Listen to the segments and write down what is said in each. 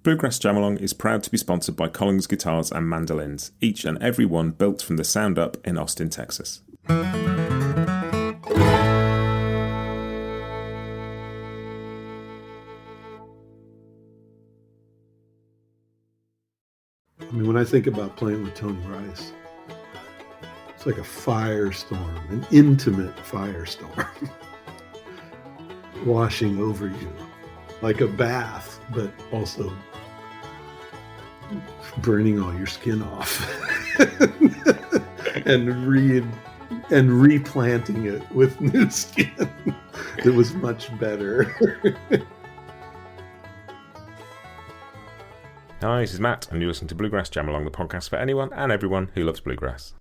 Bluegrass Jam Along is proud to be sponsored by Collins Guitars and Mandolins, each and every one built from the sound up in Austin, Texas. I mean, when I think about playing with Tony Rice, it's like a firestorm, an intimate firestorm, washing over you, like a bath, but also burning all your skin off and replanting it with new skin that was much better. Hi, this is Matt, and you're listening to Bluegrass Jam Along, the podcast for anyone and everyone who loves bluegrass.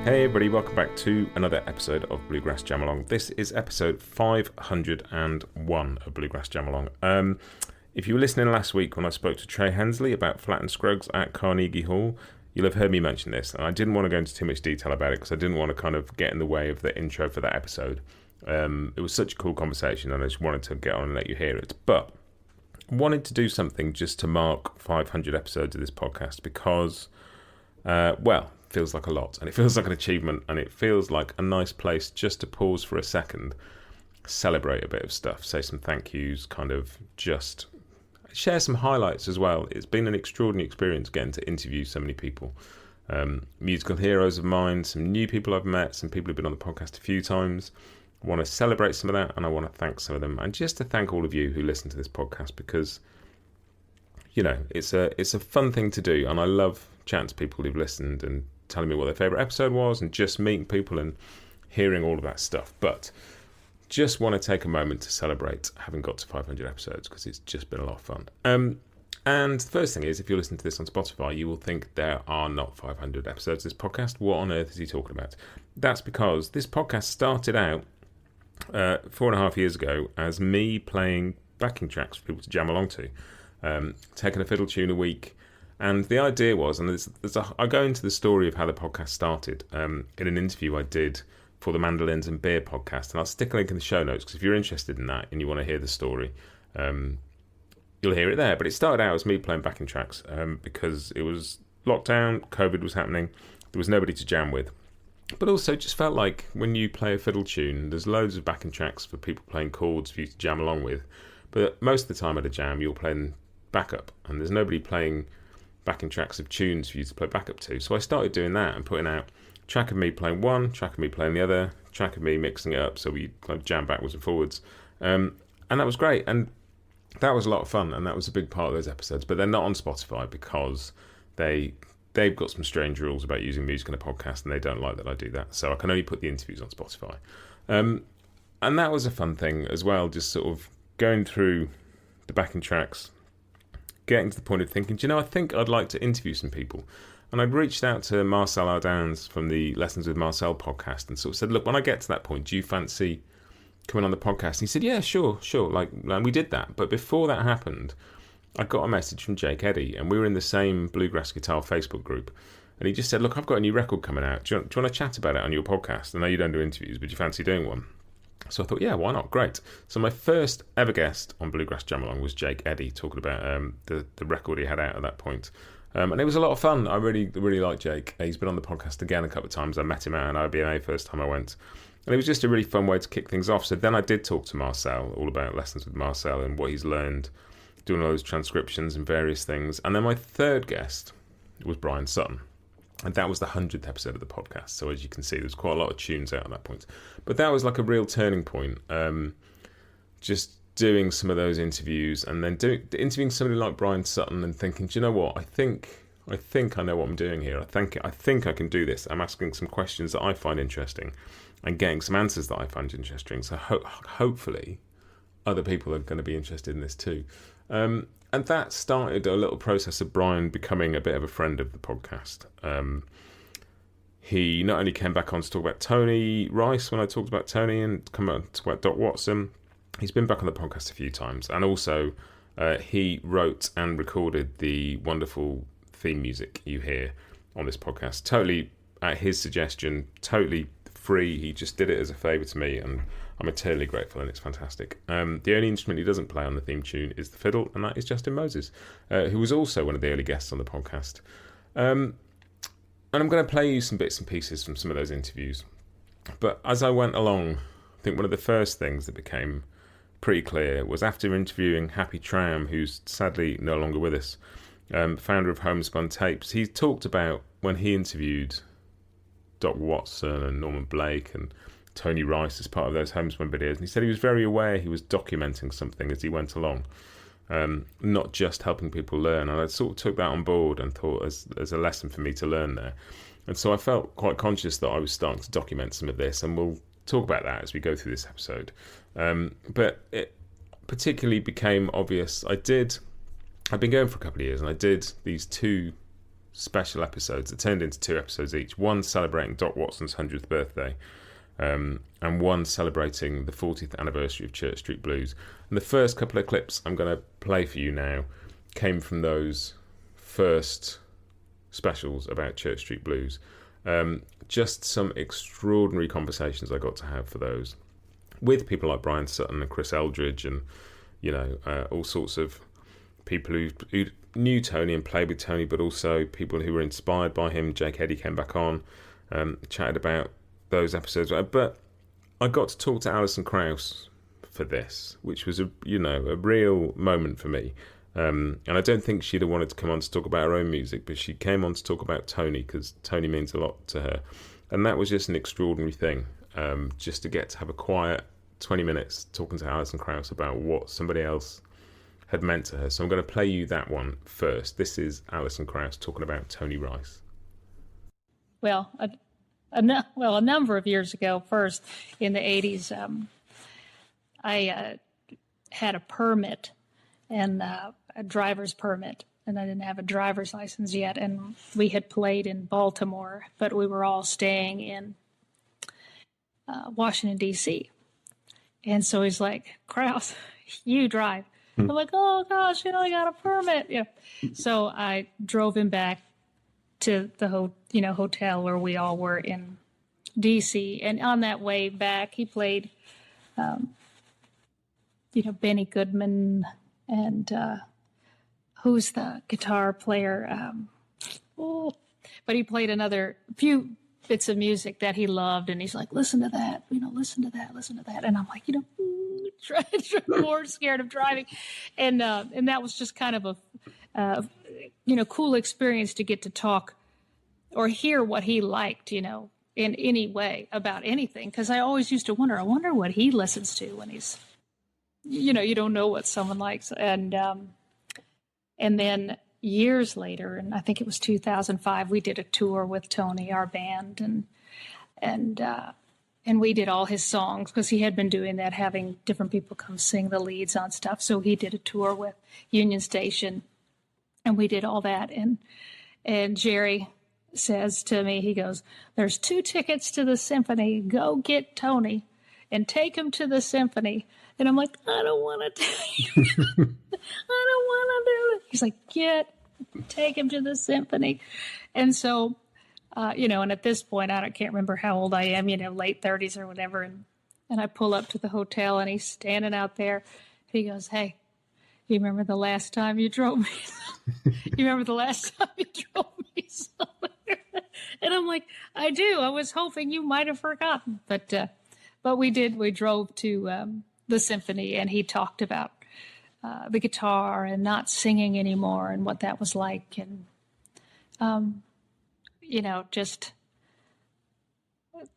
Hey everybody, welcome back to another episode of Bluegrass Jam Along. This is episode 501 of Bluegrass Jam Along. If you were listening last week when I spoke to Trey Hensley about Flatt and Scruggs at Carnegie Hall, you'll have heard me mention this, and I didn't want to go into too much detail about it because I didn't want to kind of get in the way of the intro for that episode. It was such a cool conversation and I just wanted to get on and let you hear it. But I wanted to do something just to mark 500 episodes of this podcast because, feels like a lot, and it feels like an achievement, and it feels like a nice place just to pause for a second, celebrate a bit of stuff, say some thank yous, kind of just share some highlights as well. It's been an extraordinary experience getting to interview so many people, musical heroes of mine, some new people I've met, some people who've been on the podcast a few times. I want to celebrate some of that, and I want to thank some of them, and just to thank all of you who listen to this podcast, because you know it's a fun thing to do, and I love chatting to people who've listened and telling me what their favourite episode was, and just meeting people and hearing all of that stuff. But just want to take a moment to celebrate having got to 500 episodes, because it's just been a lot of fun. And the first thing is, if you're listening to this on Spotify, you will think there are not 500 episodes of this podcast. What on earth is he talking about? That's because this podcast started out 4.5 years ago as me playing backing tracks for people to jam along to, taking a fiddle tune a week. And the idea was, and I go into the story of how the podcast started in an interview I did for the Mandolins and Beer podcast, and I'll stick a link in the show notes, because if you're interested in that and you want to hear the story, you'll hear it there. But it started out as me playing backing tracks because it was lockdown, COVID was happening, there was nobody to jam with. But also just felt like when you play a fiddle tune, there's loads of backing tracks for people playing chords for you to jam along with. But most of the time at a jam, you're playing backup, and there's nobody playing backing tracks of tunes for you to play backup to. So I started doing that and putting out track of me playing one, track of me playing the other, track of me mixing it up so we kind of jam backwards and forwards. And that was great. And that was a lot of fun. And that was a big part of those episodes. But they're not on Spotify because they've got some strange rules about using music in a podcast, and they don't like that I do that. So I can only put the interviews on Spotify. And that was a fun thing as well, just sort of going through the backing tracks, getting to the point of thinking, do you know, I think I'd like to interview some people. And I'd reached out to Marcel Ardowns from the Lessons with Marcel podcast and sort of said, look, when I get to that point, do you fancy coming on the podcast? And he said, yeah, sure. And we did that. But before that happened, I got a message from Jake Eddy, and we were in the same Bluegrass Guitar Facebook group. And he just said, look, I've got a new record coming out. Do you want to chat about it on your podcast? I know you don't do interviews, but do you fancy doing one? So I thought, yeah, why not? Great. So my first ever guest on Bluegrass Jam Along was Jake Eddy, talking about the record he had out at that point. And it was a lot of fun. I really, really like Jake. He's been on the podcast again a couple of times. I met him out at IBMA first time I went. And it was just a really fun way to kick things off. So then I did talk to Marcel, all about Lessons with Marcel and what he's learned, doing all those transcriptions and various things. And then my third guest was Bryan Sutton. And that was the 100th episode of the podcast. So as you can see, there's quite a lot of tunes out at that point. But that was like a real turning point. Just doing some of those interviews, and then interviewing somebody like Bryan Sutton and thinking, do you know what? I think I know what I'm doing here. I think I can do this. I'm asking some questions that I find interesting and getting some answers that I find interesting. So hopefully other people are going to be interested in this too. And that started a little process of Bryan becoming a bit of a friend of the podcast. He not only came back on to talk about Tony Rice when I talked about Tony, and come on to talk about Doc Watson. He's been back on the podcast a few times, and also he wrote and recorded the wonderful theme music you hear on this podcast. Totally at his suggestion, totally free. He just did it as a favour to me, and I'm eternally grateful, and it's fantastic. The only instrument he doesn't play on the theme tune is the fiddle, and that is Justin Moses, who was also one of the early guests on the podcast. And I'm going to play you some bits and pieces from some of those interviews. But as I went along, I think one of the first things that became pretty clear was after interviewing Happy Tram, who's sadly no longer with us, founder of Homespun Tapes, he talked about when he interviewed Doc Watson and Norman Blake and Tony Rice as part of those Homespun videos, and he said he was very aware he was documenting something as he went along, not just helping people learn. And I sort of took that on board and thought as a lesson for me to learn there. And so I felt quite conscious that I was starting to document some of this, and we'll talk about that as we go through this episode. But it particularly became obvious. I've been going for a couple of years, and I did these 2 special episodes that turned into 2 episodes each, one celebrating Doc Watson's 100th birthday, and one celebrating the 40th anniversary of Church Street Blues. And the first couple of clips I'm going to play for you now came from those first specials about Church Street Blues. Just some extraordinary conversations I got to have for those with people like Bryan Sutton and Chris Eldridge, and all sorts of people who knew Tony and played with Tony, but also people who were inspired by him. Jake Eddy came back on, chatted about those episodes. But I got to talk to Alison Krauss for this, which was a real moment for me. And I don't think she'd have wanted to come on to talk about her own music, but she came on to talk about Tony, because Tony means a lot to her. And that was just an extraordinary thing, just to get to have a quiet 20 minutes talking to Alison Krauss about what somebody else had meant to her. So I'm going to play you that one first. This is Alison Krauss talking about Tony Rice. Well, a number of years ago, first in the 80s, I had a permit, and a driver's permit, and I didn't have a driver's license yet. And we had played in Baltimore, but we were all staying in Washington, D.C. And so he's like, Krauss, you drive. I'm like, oh, gosh, I got a permit. Yeah. So I drove him back to the hotel where we all were in D.C. And on that way back, he played, Benny Goodman and who's the guitar player? But he played a few bits of music that he loved, and he's like, listen to that, listen to that. And I'm like, more scared of driving. And that was just kind of a, cool experience to get to talk or hear what he liked, in any way about anything. Because I always used to I wonder what he listens to when he's, you don't know what someone likes. And then years later, and I think it was 2005, we did a tour with Tony, our band, and we did all his songs, because he had been doing that, having different people come sing the leads on stuff. So he did a tour with Union Station, and we did all that. And Jerry says to me, he goes, there's 2 tickets to the symphony. Go get Tony and take him to the symphony. And I'm like, I don't want to take him. I don't want to do it. He's like, take him to the symphony. And so, and at this point, I can't remember how old I am, late 30s or whatever. And I pull up to the hotel, and he's standing out there. He goes, hey, you remember the last time you drove me? You remember the last time you drove me somewhere? And I'm like, I do. I was hoping you might have forgotten. But we did. We drove to the symphony, and he talked about the guitar and not singing anymore and what that was like. And, just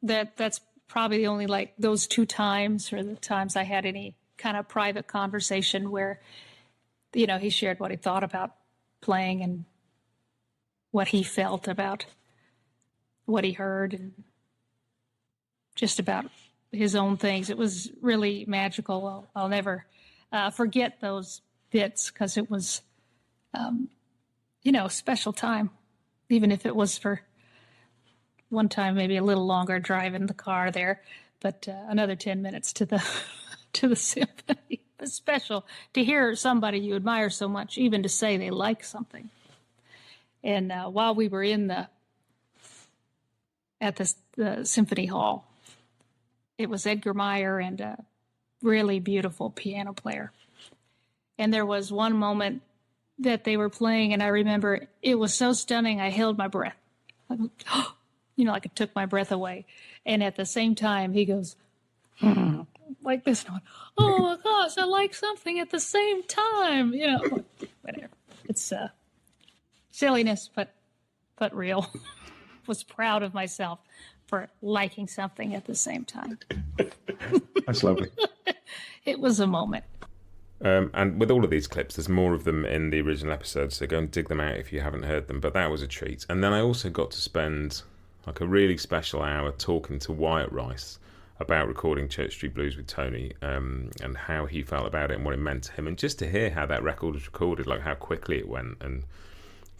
that's probably the only, those 2 times, or the times I had any kind of private conversation where, he shared what he thought about playing and what he felt about what he heard, and just about his own things. It was really magical. I'll never forget those bits, because it was, a special time, even if it was for one time, maybe a little longer driving the car there, but another 10 minutes to the symphony. It was special to hear somebody you admire so much, even to say they like something. And while we were in at the Symphony Hall. It was Edgar Meyer and a really beautiful piano player. And there was one moment that they were playing, and I remember it was so stunning, I held my breath. Like, like it took my breath away. And at the same time, he goes, like this, and I went, oh my gosh, I like something at the same time. Whatever. It's silliness, but real. Was proud of myself for liking something at the same time. That's lovely. It was a moment. And with all of these clips, there's more of them in the original episode, so go and dig them out if you haven't heard them. But that was a treat. And then I also got to spend like a really special hour talking to Wyatt Rice about recording Church Street Blues with Tony, and how he felt about it and what it meant to him. And just to hear how that record was recorded, like how quickly it went, and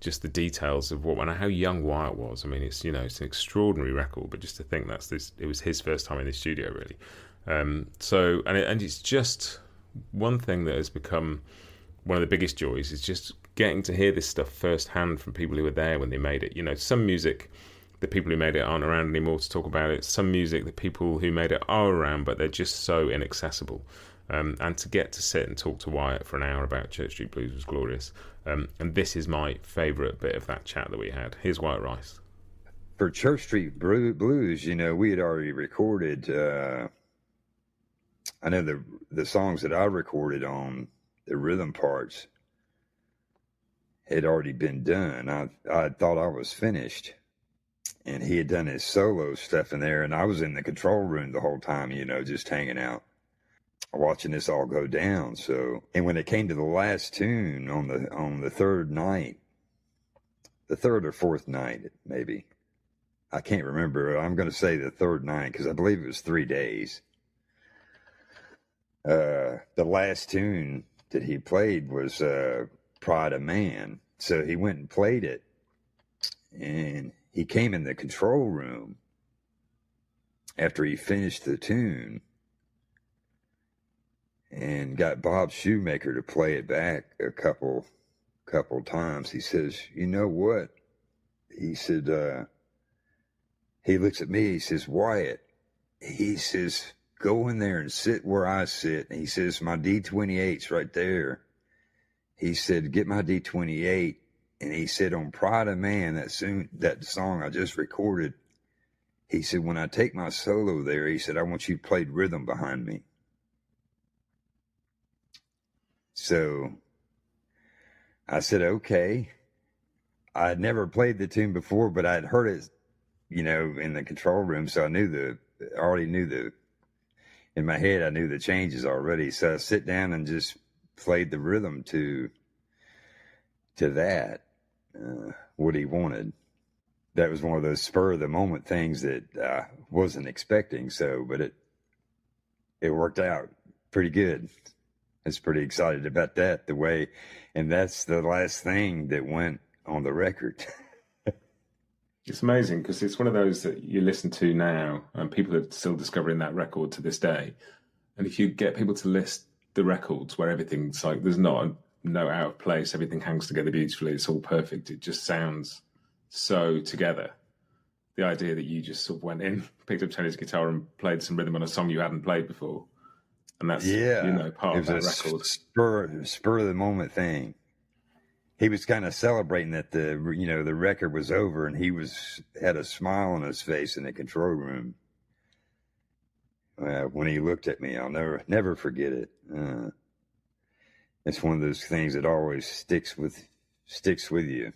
just the details of and how young Wyatt was. I mean, it's an extraordinary record, but just to think it was his first time in the studio, really. And it's just one thing that has become one of the biggest joys is just getting to hear this stuff firsthand from people who were there when they made it. Some music, the people who made it aren't around anymore to talk about it. Some music, the people who made it are around, but they're just so inaccessible. And to get to sit and talk to Wyatt for an hour about Church Street Blues was glorious. And this is my favourite bit of that chat that we had. Here's Wyatt Rice. For Church Street Blues, we had already recorded, I know the songs that I recorded on the rhythm parts had already been done. I thought I was finished. And he had done his solo stuff in there, and I was in the control room the whole time, just hanging out, watching this all go down. So, and when it came to the last tune on the third night, the third or fourth night, maybe, I can't remember. I'm going to say the third night because I believe it was 3 days. The last tune that he played was Pride of Man. So he went and played it, and he came in the control room after he finished the tune and got Bob Shoemaker to play it back a couple times. He says, you know what? He said, he looks at me, he says, Wyatt, he says, go in there and sit where I sit. And he says, my D28's right there. He said, get my D28. And he said, on Pride of Man, that song I just recorded, he said, when I take my solo there, he said, I want you to play rhythm behind me. So I said, okay. I had never played the tune before, but I'd heard it, in the control room. So I already knew in my head, I knew the changes already. So I sit down and just played the rhythm to that. What he wanted. That was one of those spur of the moment things that I wasn't expecting. So, but it worked out pretty good. I was pretty excited about that and that's the last thing that went on the record. It's amazing because it's one of those that you listen to now and people are still discovering that record to this day. And if you get people to list the records where everything's like, there's not a note out of place, everything hangs together beautifully, it's all perfect, it just sounds so together. The idea that you just sort of went in, picked up Tony's guitar and played some rhythm on a song you hadn't played before, and that's part of that record. Spur of the moment thing. He was kind of celebrating that the record was over, and he had a smile on his face in the control room when he looked at me. I'll never forget it. It's one of those things that always sticks with you,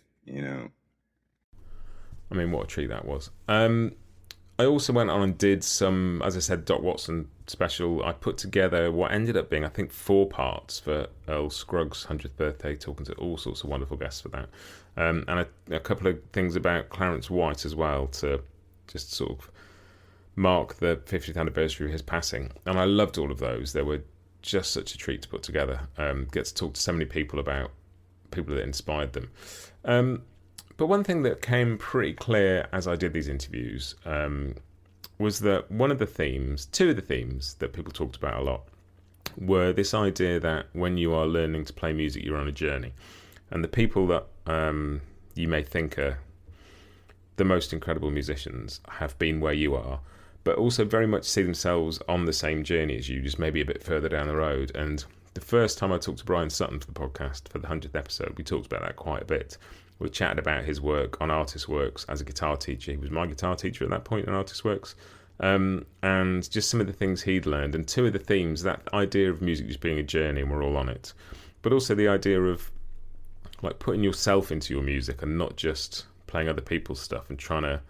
I mean, what a treat that was. I also went on and did some, as I said, Doc Watson special. I put together what ended up being, I think, 4 parts for Earl Scruggs' 100th birthday, talking to all sorts of wonderful guests for that. And a couple of things about Clarence White as well to just sort of mark the 50th anniversary of his passing. And I loved all of those. They were just such a treat to put together. Get to talk to so many people about people that inspired them. But one thing that came pretty clear as I did these interviews was that two of the themes that people talked about a lot were this idea that when you are learning to play music, you're on a journey. And the people that you may think are the most incredible musicians have been where you are, but also very much see themselves on the same journey as you, just maybe a bit further down the road. And the first time I talked to Bryan Sutton for the podcast for the 100th episode, we talked about that quite a bit. We chatted about his work on Artist Works as a guitar teacher. He was my guitar teacher at that point on Artist Works. And just some of the things he'd learned, and two of the themes, that idea of music just being a journey and we're all on it, but also the idea of like putting yourself into your music and not just playing other people's stuff and trying to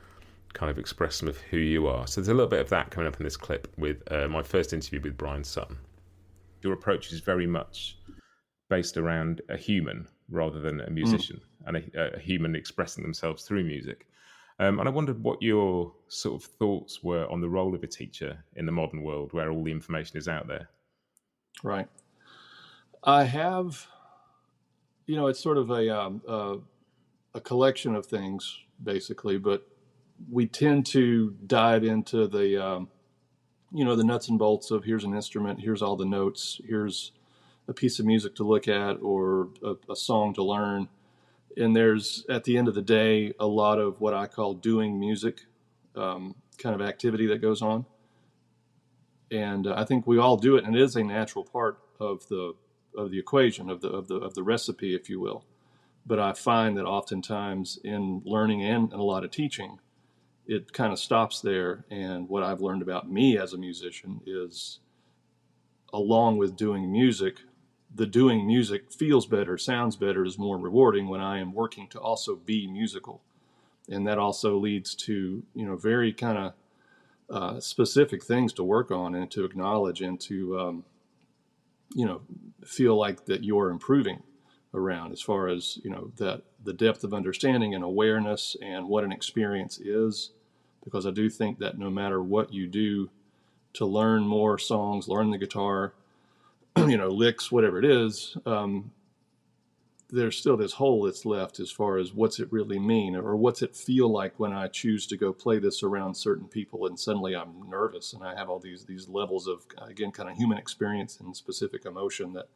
kind of express some of who you are. So there's a little bit of that coming up in this clip with my first interview with Bryan Sutton. Your approach is very much based around a human rather than a musician, and a human expressing themselves through music. And I wondered what your sort of thoughts were on the role of a teacher in the modern world where all the information is out there. Right. I have, it's sort of a collection of things, basically, but we tend to dive into the nuts and bolts of here's an instrument, here's all the notes, here's a piece of music to look at or a song to learn. And there's, at the end of the day, a lot of what I call doing music kind of activity that goes on. And I think we all do it, and it is a natural part of the equation, of the recipe, if you will. But I find that oftentimes in learning and in a lot of teaching, it kind of stops there. And what I've learned about me as a musician is, along with doing music, the doing music feels better, sounds better, is more rewarding when I am working to also be musical. And that also leads to, very kind of specific things to work on and to acknowledge and to, feel like that you're improving around, as far as, that the depth of understanding and awareness and what an experience is. Because I do think that no matter what you do to learn more songs, learn the guitar, licks, whatever it is, there's still this hole that's left as far as what's it really mean, or what's it feel like when I choose to go play this around certain people and suddenly I'm nervous and I have all these levels of, again, kind of human experience and specific emotion that,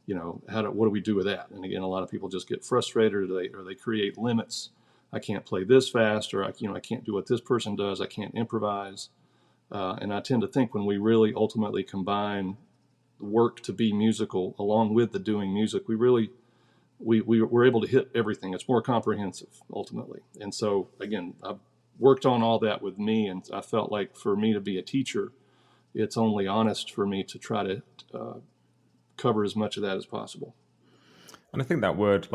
what do we do with that? And again, a lot of people just get frustrated, or they create limits. I can't play this fast, or I can't do what this person does. I can't improvise. And I tend to think when we really ultimately combine work to be musical along with the doing music, we're able to hit everything. It's more comprehensive ultimately. And so again, I've worked on all that with me, and I felt like for me to be a teacher, it's only honest for me to try to cover as much of that as possible. And I think that word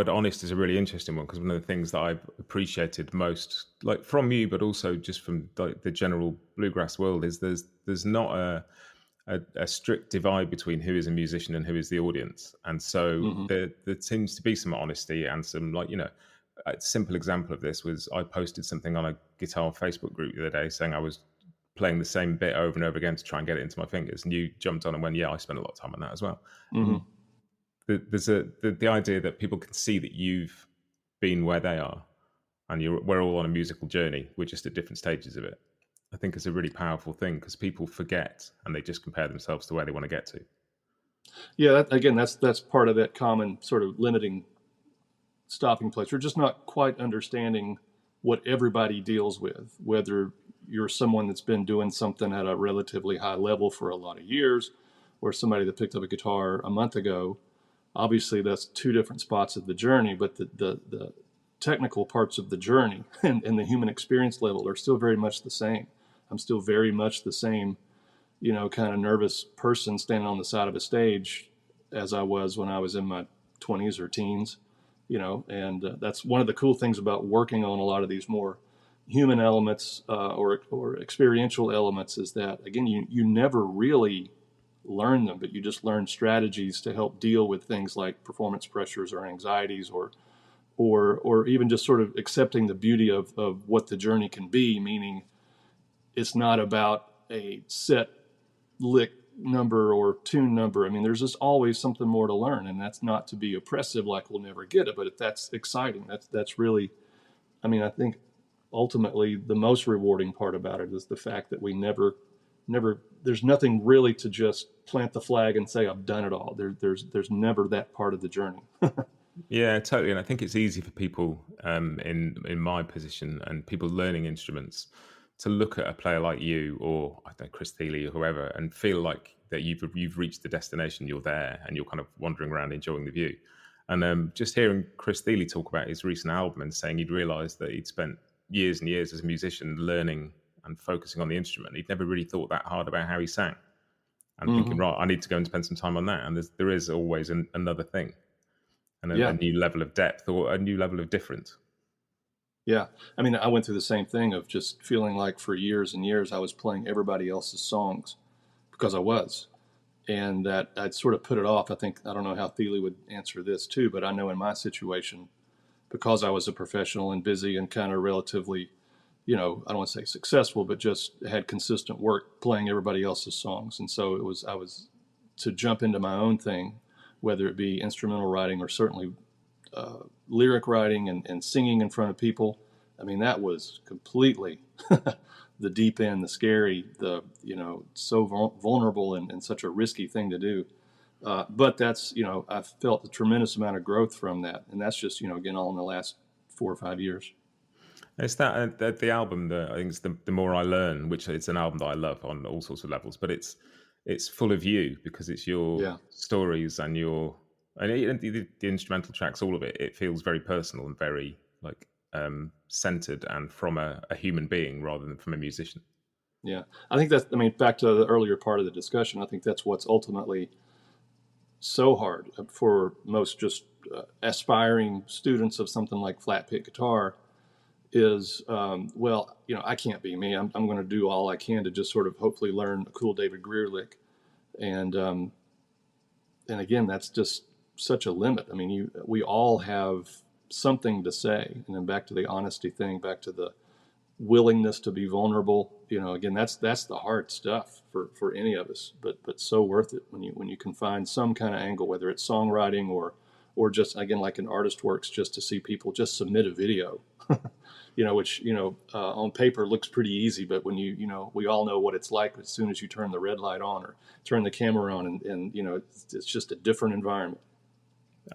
honest is a really interesting one, because one of the things that I've appreciated most, like from you, but also just from the general bluegrass world, is there's not a strict divide between who is a musician and who is the audience. And so there seems to be some honesty and some, a simple example of this was I posted something on a guitar Facebook group the other day saying I was playing the same bit over and over again to try and get it into my fingers. And you jumped on and went, yeah, I spent a lot of time on that as well. Mm-hmm. There's the idea that people can see that you've been where they are, and we're all on a musical journey. We're just at different stages of it. I think it's a really powerful thing, because people forget and they just compare themselves to where they want to get to. Yeah, that's part of that common sort of limiting stopping place. We're just not quite understanding what everybody deals with, whether you're someone that's been doing something at a relatively high level for a lot of years, or somebody that picked up a guitar a month ago. Obviously, that's two different spots of the journey, but the technical parts of the journey and the human experience level are still very much the same. I'm still very much the same, kind of nervous person standing on the side of a stage as I was when I was in my 20s or teens, and that's one of the cool things about working on a lot of these more human elements or experiential elements, is that, again, you never really learn them, but you just learn strategies to help deal with things like performance pressures or anxieties, or even just sort of accepting the beauty of what the journey can be, meaning it's not about a set lick number or tune number. I mean, there's just always something more to learn, and that's not to be oppressive, like we'll never get it, but that's exciting. That's really, I think ultimately the most rewarding part about it is the fact that we never, there's nothing really to just plant the flag and say, I've done it all. There's never that part of the journey. Yeah, totally. And I think it's easy for people in my position and people learning instruments to look at a player like you or I don't know, Chris Thiele or whoever and feel like that you've reached the destination, you're there, and you're kind of wandering around enjoying the view. And just hearing Chris Thiele talk about his recent album and saying he'd realised that he'd spent years and years as a musician learning and focusing on the instrument. He'd never really thought that hard about how he sang and thinking, right, I need to go and spend some time on that. And there is always another thing and a new level of depth or a new level of difference. Yeah. I mean, I went through the same thing of just feeling like for years and years I was playing everybody else's songs because I was. And that I'd sort of put it off. I don't know how Thiele would answer this too, but I know in my situation, because I was a professional and busy and kind of relatively, I don't want to say successful, but just had consistent work playing everybody else's songs. And so I was to jump into my own thing, whether it be instrumental writing or certainly lyric writing and singing in front of people. I mean, that was completely the deep end, the scary, so vulnerable and such a risky thing to do. But that's, I felt a tremendous amount of growth from that. And that's just, again, all in the last 4 or 5 years. It's that the album that I think it's the More I Learn, which it's an album that I love on all sorts of levels, but it's full of you because it's your stories and the instrumental tracks, all of it. It feels very personal and very like centered and from a human being rather than from a musician. Yeah, I think back to the earlier part of the discussion, I think that's what's ultimately so hard for most just aspiring students of something like flat pick guitar is, I can't be me. I'm going to do all I can to just sort of hopefully learn a cool David Greer lick. And again, that's just such a limit. I mean, we all have something to say. And then back to the honesty thing, back to the willingness to be vulnerable. Again, that's the hard stuff for any of us, but so worth it when you can find some kind of angle, whether it's songwriting or just, again, like an artist works, just to see people just submit a video, which, on paper looks pretty easy, but when we all know what it's like as soon as you turn the red light on or turn the camera on and it's just a different environment.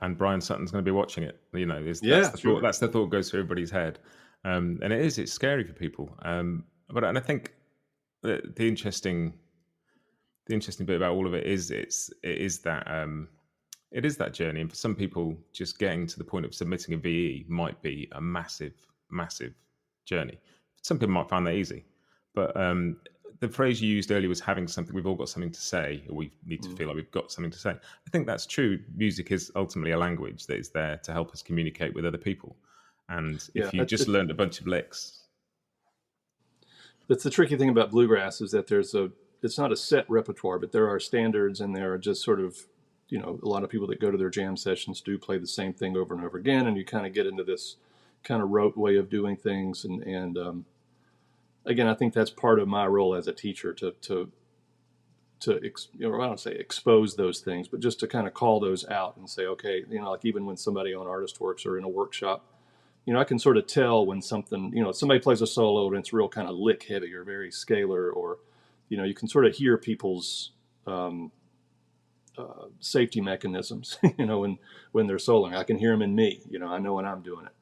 And Bryan Sutton's going to be watching it. That's the thought goes through everybody's head. And it's scary for people. But I think the interesting bit about all of it is that journey. And for some people, just getting to the point of submitting a VE might be a massive, massive journey. Some people might find that easy. But the phrase you used earlier was having something. We've all got something to say, or we need to feel like we've got something to say. I think that's true. Music is ultimately a language that is there to help us communicate with other people. And if you just learned a bunch of licks. That's the tricky thing about bluegrass is that it's not a set repertoire, but there are standards and there are just sort of, a lot of people that go to their jam sessions do play the same thing over and over again. And you kind of get into this kind of rote way of doing things. And again, I think that's part of my role as a teacher to I don't say expose those things, but just to kind of call those out and say, okay, like even when somebody on Artist Works or in a workshop, I can sort of tell when something, somebody plays a solo and it's real kind of lick heavy or very scalar, or, you can sort of hear people's safety mechanisms, when they're soloing. I can hear them in me, I know when I'm doing it.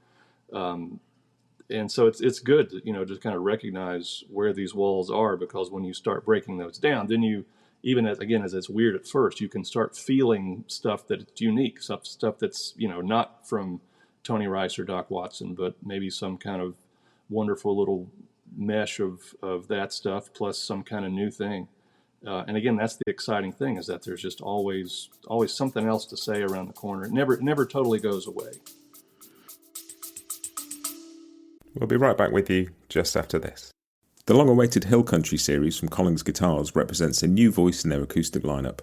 And so it's good to, just kind of recognize where these walls are, because when you start breaking those down, then you, even as it's weird at first, you can start feeling stuff that's unique, stuff that's, not from Tony Rice or Doc Watson, but maybe some kind of wonderful little mesh of that stuff plus some kind of new thing. And again, that's the exciting thing, is that there's just always something else to say around the corner. It never totally goes away. We'll be right back with you just after this. The long-awaited Hill Country series from Collins Guitars represents a new voice in their acoustic lineup.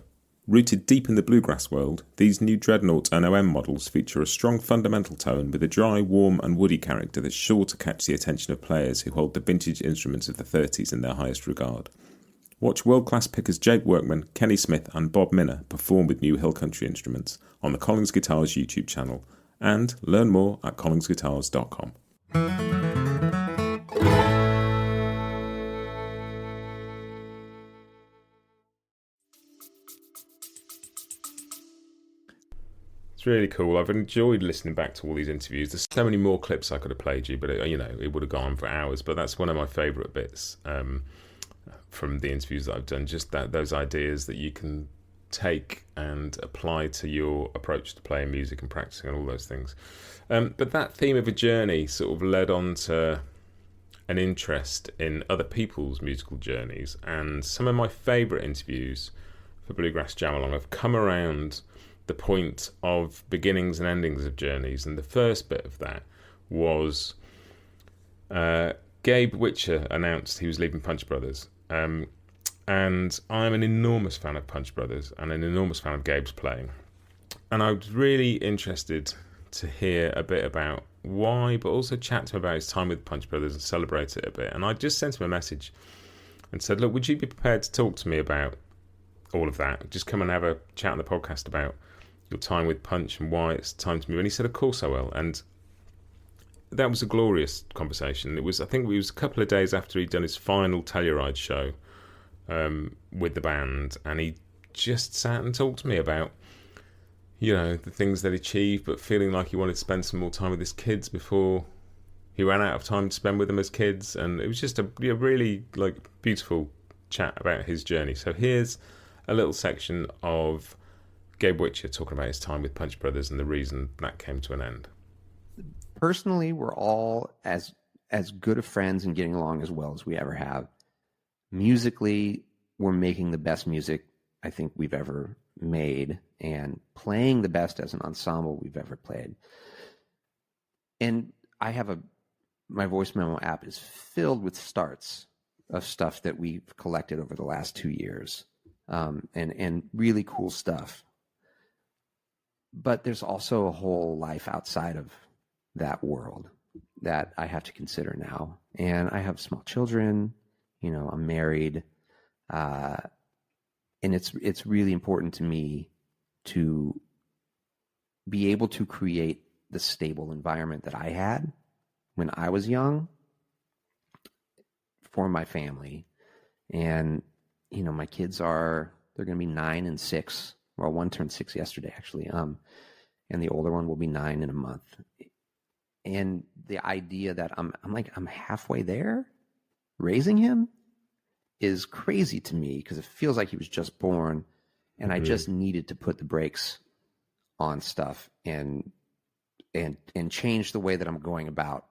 Rooted deep in the bluegrass world, these new Dreadnought and OM models feature a strong fundamental tone with a dry, warm and woody character that's sure to catch the attention of players who hold the vintage instruments of the 30s in their highest regard. Watch world-class pickers Jake Workman, Kenny Smith and Bob Minner perform with new Hill Country instruments on the Collins Guitars YouTube channel, and learn more at collinsguitars.com. It's really cool. I've enjoyed listening back to all these interviews. There's so many more clips I could have played you, but it would have gone for hours. But that's one of my favourite bits from the interviews that I've done. Just those ideas that you can take and apply to your approach to playing music and practicing and all those things. But that theme of a journey sort of led on to an interest in other people's musical journeys. And some of my favourite interviews for Bluegrass Jam Along have come around the point of beginnings and endings of journeys. And the first bit of that was Gabe Witcher announced he was leaving Punch Brothers. And I'm an enormous fan of Punch Brothers and an enormous fan of Gabe's playing. And I was really interested to hear a bit about why, but also chat to him about his time with Punch Brothers and celebrate it a bit. And I just sent him a message and said, look, would you be prepared to talk to me about all of that? Just come and have a chat on the podcast about your time with Punch and why it's time to move. And he said, of course I will. And that was a glorious conversation. I think it was a couple of days after he'd done his final Telluride show with the band, and he just sat and talked to me about the things that he achieved, but feeling like he wanted to spend some more time with his kids before he ran out of time to spend with them as kids. And it was just a really beautiful chat about his journey. So here's a little section of Gabe Witcher talking about his time with Punch Brothers and the reason that came to an end. Personally, we're all as good of friends and getting along as well as we ever have. Musically, we're making the best music I think we've ever made and playing the best as an ensemble we've ever played. And I have my voice memo app is filled with starts of stuff that we've collected over the last 2 years, and really cool stuff. But there's also a whole life outside of that world that I have to consider now. And I have small children, I'm married, and it's really important to me to be able to create the stable environment that I had when I was young for my family. And, my kids they're going to be 9 and 6. Well, one turned 6 yesterday, actually. And the older one will be 9 in a month. And the idea that I'm halfway there raising him is crazy to me, because it feels like he was just born, and I just needed to put the brakes on stuff and change the way that I'm going about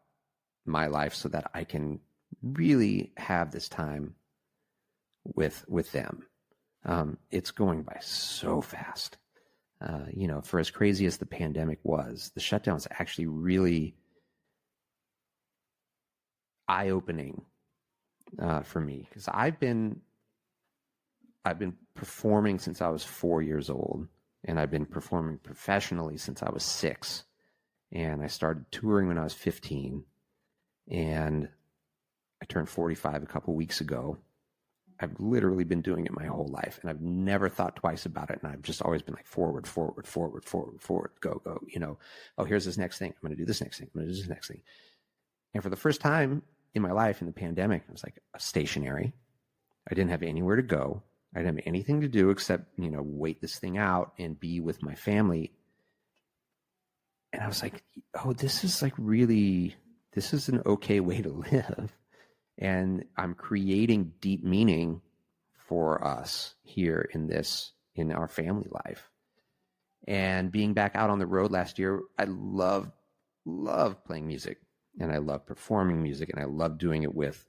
my life so that I can really have this time with them. It's going by so fast. For as crazy as the pandemic was, the shutdown was actually really eye-opening for me, because I've been performing since I was 4 years old, and I've been performing professionally since I was 6, and I started touring when I was 15, and I turned 45 a couple weeks ago. I've literally been doing it my whole life, and I've never thought twice about it, and I've just always been like forward, go, oh, here's this next thing, I'm going to do this next thing, I'm going to do this next thing. And for the first time in my life in the pandemic, I was like stationary. I didn't have anywhere to go. I didn't have anything to do except, wait this thing out and be with my family. And I was like, oh, this is an okay way to live. And I'm creating deep meaning for us here in our family life. And being back out on the road last year, I love playing music. And I love performing music, and I love doing it with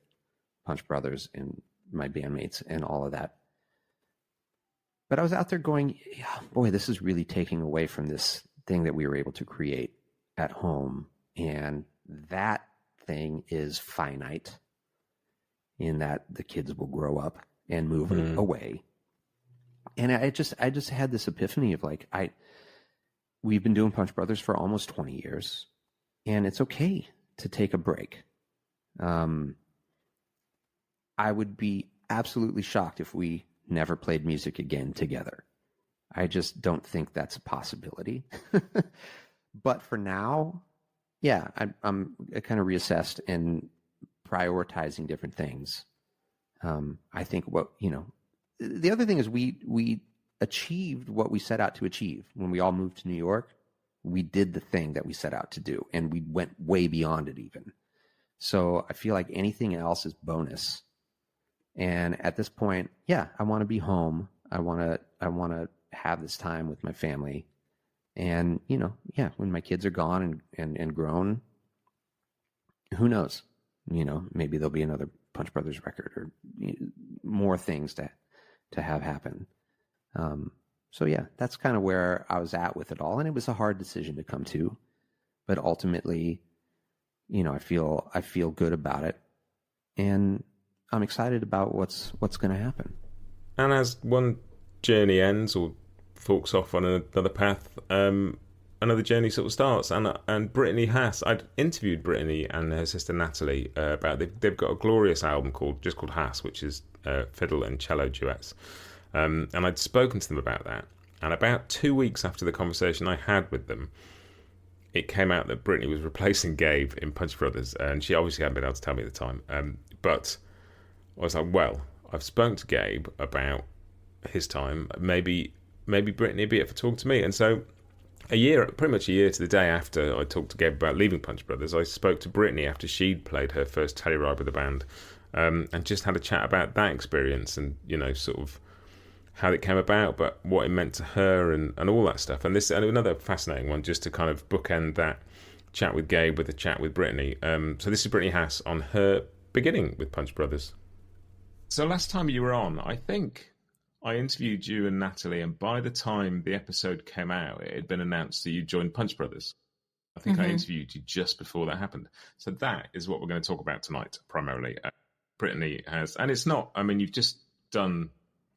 Punch Brothers and my bandmates and all of that. But I was out there going, yeah, boy, this is really taking away from this thing that we were able to create at home. And that thing is finite, in that the kids will grow up and move away. And I just had this epiphany of we've been doing Punch Brothers for almost 20 years, and it's okay to take a break. I would be absolutely shocked if we never played music again together. I just don't think that's a possibility. But for now, yeah, I'm kind of reassessed and prioritizing different things. I think the other thing is we achieved what we set out to achieve when we all moved to New York. we did the thing that we set out to do, and we went way beyond it even. So I feel like anything else is bonus. And at this point, yeah, I want to be home. I want to have this time with my family. And, you know, yeah, when my kids are gone and grown, who knows? You know, maybe there'll be another Punch Brothers record or more things to have happen. So yeah, that's kind of where I was at with it all. And it was a hard decision to come to, but ultimately, you know, I feel good about it, and I'm excited about what's going to happen. And as one journey ends or forks off on another path, another journey sort of starts. And Brittny Haas, I'd interviewed Brittny and her sister Natalie about they've got a glorious album called Haas, which is fiddle and cello duets. And I'd spoken to them about that. And about 2 weeks after the conversation I had with them, it came out that Brittny was replacing Gabe in Punch Brothers, and she obviously hadn't been able to tell me at the time. But I was like, well, I've spoken to Gabe about his time. Maybe Brittny would be up for talking to me. And so pretty much a year to the day after I talked to Gabe about leaving Punch Brothers, I spoke to Brittny after she'd played her first Telluride with the band, and just had a chat about that experience and, you know, sort of how it came about, but what it meant to her and all that stuff. And another fascinating one, just to kind of bookend that chat with Gabe with a chat with Brittny. So this is Brittny Haas on her beginning with Punch Brothers. So last time you were on, I think I interviewed you and Natalie, and by the time the episode came out, it had been announced that you joined Punch Brothers. I think I interviewed you just before that happened. So that is what we're going to talk about tonight, primarily. Brittny has, and it's not, I mean, you've just done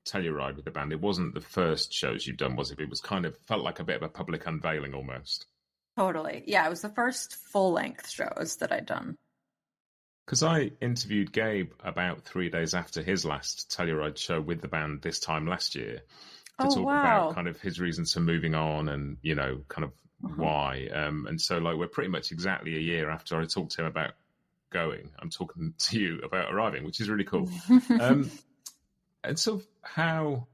Telluride with the band. It wasn't the first shows you've done, was it? It was kind of felt like a bit of a public unveiling almost. Totally. Yeah, it was the first full-length shows that I'd done. Because I interviewed Gabe about 3 days after his last Telluride show with the band this time last year to talk about kind of his reasons for moving on and, you know, kind of why. And so, like, we're pretty much exactly a year after I talked to him about going. I'm talking to you about arriving, which is really cool. And so how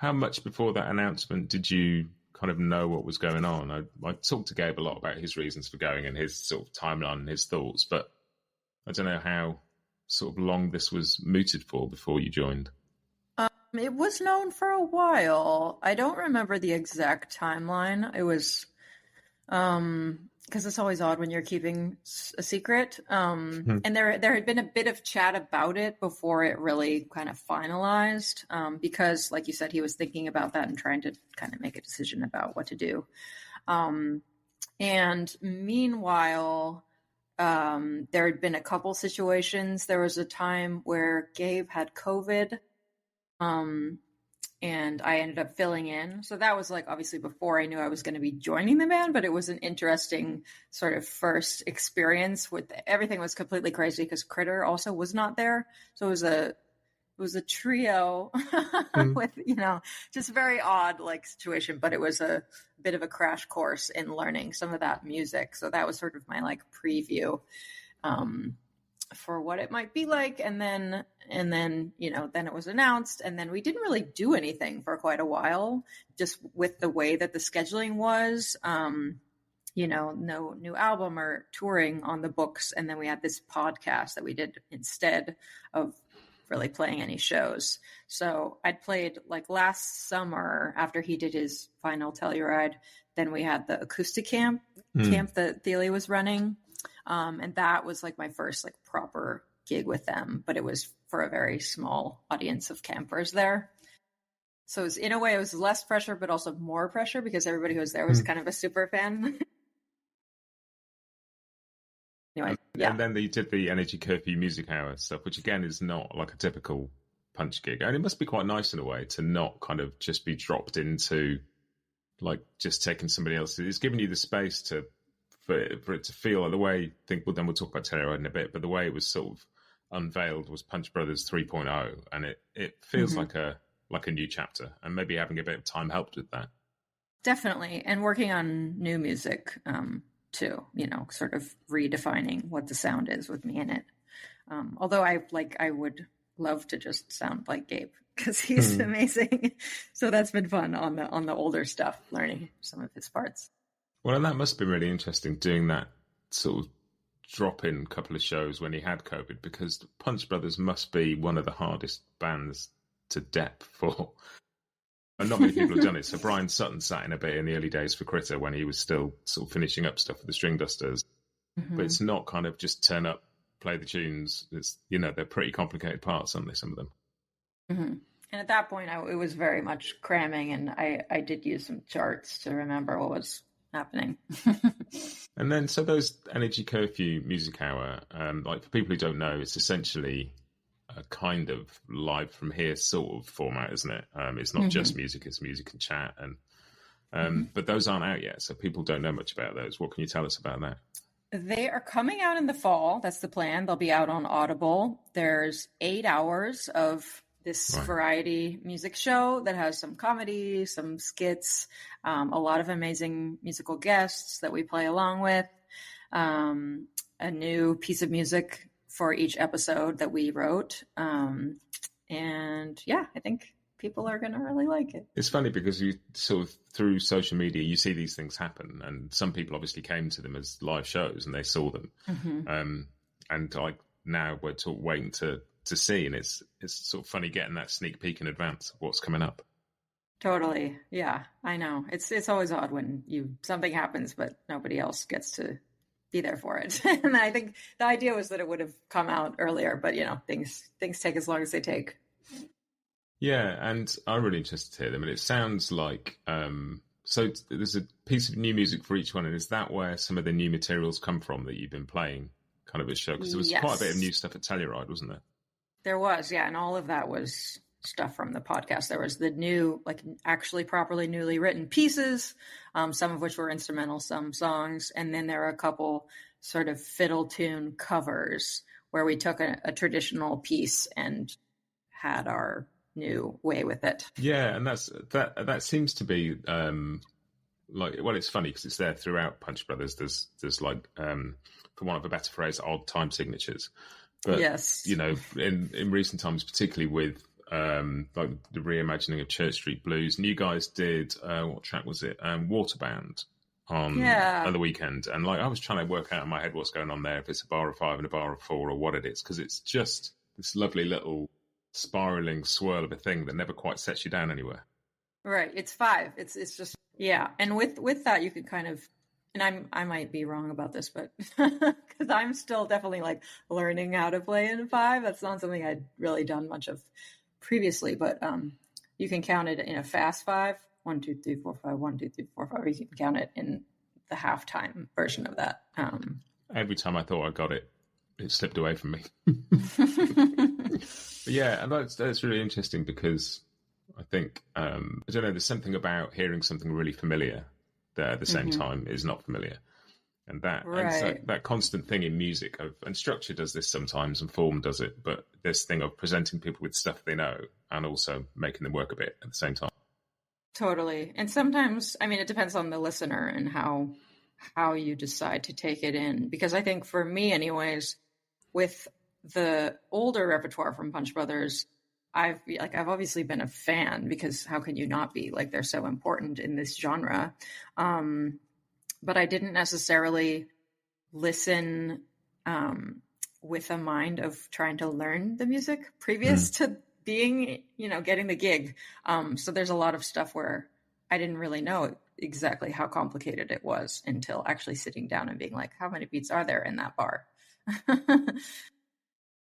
much before that announcement did you kind of know what was going on? I talked to Gabe a lot about his reasons for going and his sort of timeline and his thoughts, but I don't know how sort of long this was mooted for before you joined. It was known for a while. I don't remember the exact timeline. It was because it's always odd when you're keeping a secret. And there had been a bit of chat about it before it really kind of finalized, because, like you said, he was thinking about that and trying to kind of make a decision about what to do. And meanwhile, there had been a couple situations. There was a time where Gabe had COVID, and I ended up filling in. So that was like obviously before I knew I was going to be joining the band, but it was an interesting sort of first experience with everything was completely crazy because Critter also was not there. So it was a trio with, you know, just a very odd like situation, but it was a bit of a crash course in learning some of that music. So that was sort of my like preview for what it might be like. And then, you know, then it was announced, and then we didn't really do anything for quite a while, just with the way that the scheduling was, you know, no new album or touring on the books. And then we had this podcast that we did instead of really playing any shows. So I'd played like last summer after he did his final Telluride. Then we had the acoustic camp that Thiele was running. And that was like my first like proper gig with them, but it was for a very small audience of campers there. So it was, in a way, it was less pressure, but also more pressure because everybody who was there was kind of a super fan. Anyway, yeah. And then you did the Energy Curfew Music Hour stuff, which again is not like a typical Punch gig. And it must be quite nice in a way to not kind of just be dropped into like just taking somebody else. It's giving you the space for it to feel like the way, then we'll talk about Telluride in a bit, but the way it was sort of unveiled was Punch Brothers 3.0, and it feels like a new chapter, and maybe having a bit of time helped with that. Definitely, and working on new music too, you know, sort of redefining what the sound is with me in it. Although I would love to just sound like Gabe because he's amazing. So that's been fun on the older stuff, learning some of his parts. Well, and that must have been really interesting doing that sort of drop-in couple of shows when he had COVID, because the Punch Brothers must be one of the hardest bands to dep for. And not many people have done it. So Bryan Sutton sat in a bit in the early days for Critter when he was still sort of finishing up stuff with the String Dusters. Mm-hmm. But it's not kind of just turn up, play the tunes. It's, you know, they're pretty complicated parts, aren't they, some of them? Mm-hmm. And at that point, it was very much cramming, and I did use some charts to remember what was happening. And then, so those Energy Curfew Music Hour, like for people who don't know, it's essentially a kind of live from here sort of format, isn't it? It's not just music, it's music and chat. And but those aren't out yet, so people don't know much about those. What can you tell us about that? They are coming out in the fall. That's the plan. They'll be out on Audible. There's 8 hours of this variety music show that has some comedy, some skits, a lot of amazing musical guests that we play along with, a new piece of music for each episode that we wrote. And yeah, I think people are going to really like it. It's funny because you sort of, through social media, you see these things happen, and some people obviously came to them as live shows and they saw them. And like now we're waiting to see, and it's sort of funny getting that sneak peek in advance of what's coming up. Totally. Yeah, I know. It's always odd when something happens, but nobody else gets to be there for it. And I think the idea was that it would have come out earlier, but you know, things take as long as they take. Yeah, and I'm really interested to hear them. And it sounds like, so there's a piece of new music for each one. And is that where some of the new materials come from that you've been playing kind of at show? Because there was quite a bit of new stuff at Telluride, wasn't there? There was, yeah. And all of that was stuff from the podcast. There was the new, like actually properly newly written pieces, some of which were instrumental, some songs. And then there are a couple sort of fiddle tune covers where we took a traditional piece and had our new way with it. Yeah, and that seems to be like, well, it's funny because it's there throughout Punch Brothers. There's like, for want of a better phrase, odd time signatures. But yes, you know, in recent times, particularly with like the reimagining of Church Street Blues, and you guys did what track was it? Waterband on the weekend, and like I was trying to work out in my head what's going on there, if it's a bar of 5 and a bar of 4 or what it is, because it's just this lovely little spiraling swirl of a thing that never quite sets you down anywhere. Right, it's 5. It's just and with that you could kind of. And I might be wrong about this, but because I'm still definitely like learning how to play in 5. That's not something I'd really done much of previously, but you can count it in a fast 5, 1, 2, 3, 4, 5, 1, 2, 3, 4, 5. Or you can count it in the halftime version of that. Every time I thought I got it, it slipped away from me. But yeah, and that's really interesting because I think I don't know. There's something about hearing something really familiar that at the same time is not familiar, and that constant thing in music and structure does this sometimes and form does it, but this thing of presenting people with stuff they know and also making them work a bit at the same time. Totally. And sometimes, I mean, it depends on the listener and how you decide to take it in, because I think for me anyways, with the older repertoire from Punch Brothers, I've obviously been a fan, because how can you not be? Like, they're so important in this genre. But I didn't necessarily listen with a mind of trying to learn the music previous to being, getting the gig. So there's a lot of stuff where I didn't really know exactly how complicated it was until actually sitting down and being like, how many beats are there in that bar?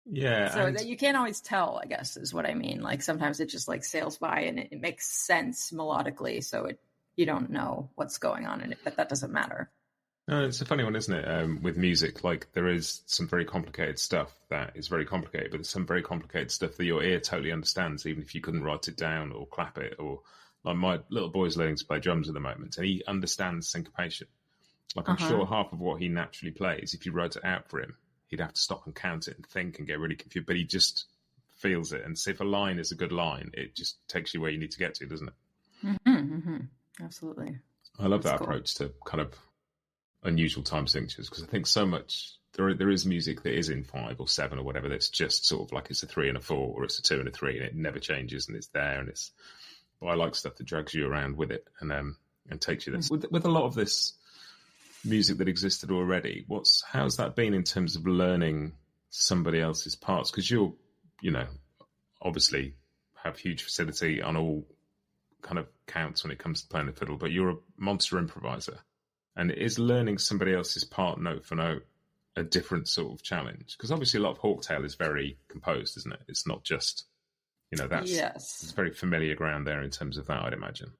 Yeah. So that you can't always tell, I guess, is what I mean. Like sometimes it just like sails by and it makes sense melodically. So you don't know what's going on in it, but that doesn't matter. No, it's a funny one, isn't it? With music, like there is some very complicated stuff that is very complicated, but there's some very complicated stuff that your ear totally understands, even if you couldn't write it down or clap it. Or like my little boy's learning to play drums at the moment, and he understands syncopation. Like I'm sure half of what he naturally plays, if you wrote it out for him, he'd have to stop and count it and think and get really confused, but he just feels it. And so if a line is a good line, it just takes you where you need to get to, doesn't it? Absolutely. I love that approach to kind of unusual time signatures, because I think so much, there is music that is in 5 or 7 or whatever that's just sort of like it's a 3 and a 4 or it's a 2 and a 3 and it never changes and it's there and but I like stuff that drags you around with it and takes you there. With a lot of this music that existed already. How's that been in terms of learning somebody else's parts? Because you're, obviously have huge facility on all kind of counts when it comes to playing the fiddle, but you're a monster improviser. And is learning somebody else's part note for note a different sort of challenge? Because obviously a lot of Hawktail is very composed, isn't it? It's not just, it's very familiar ground there in terms of that, I'd imagine.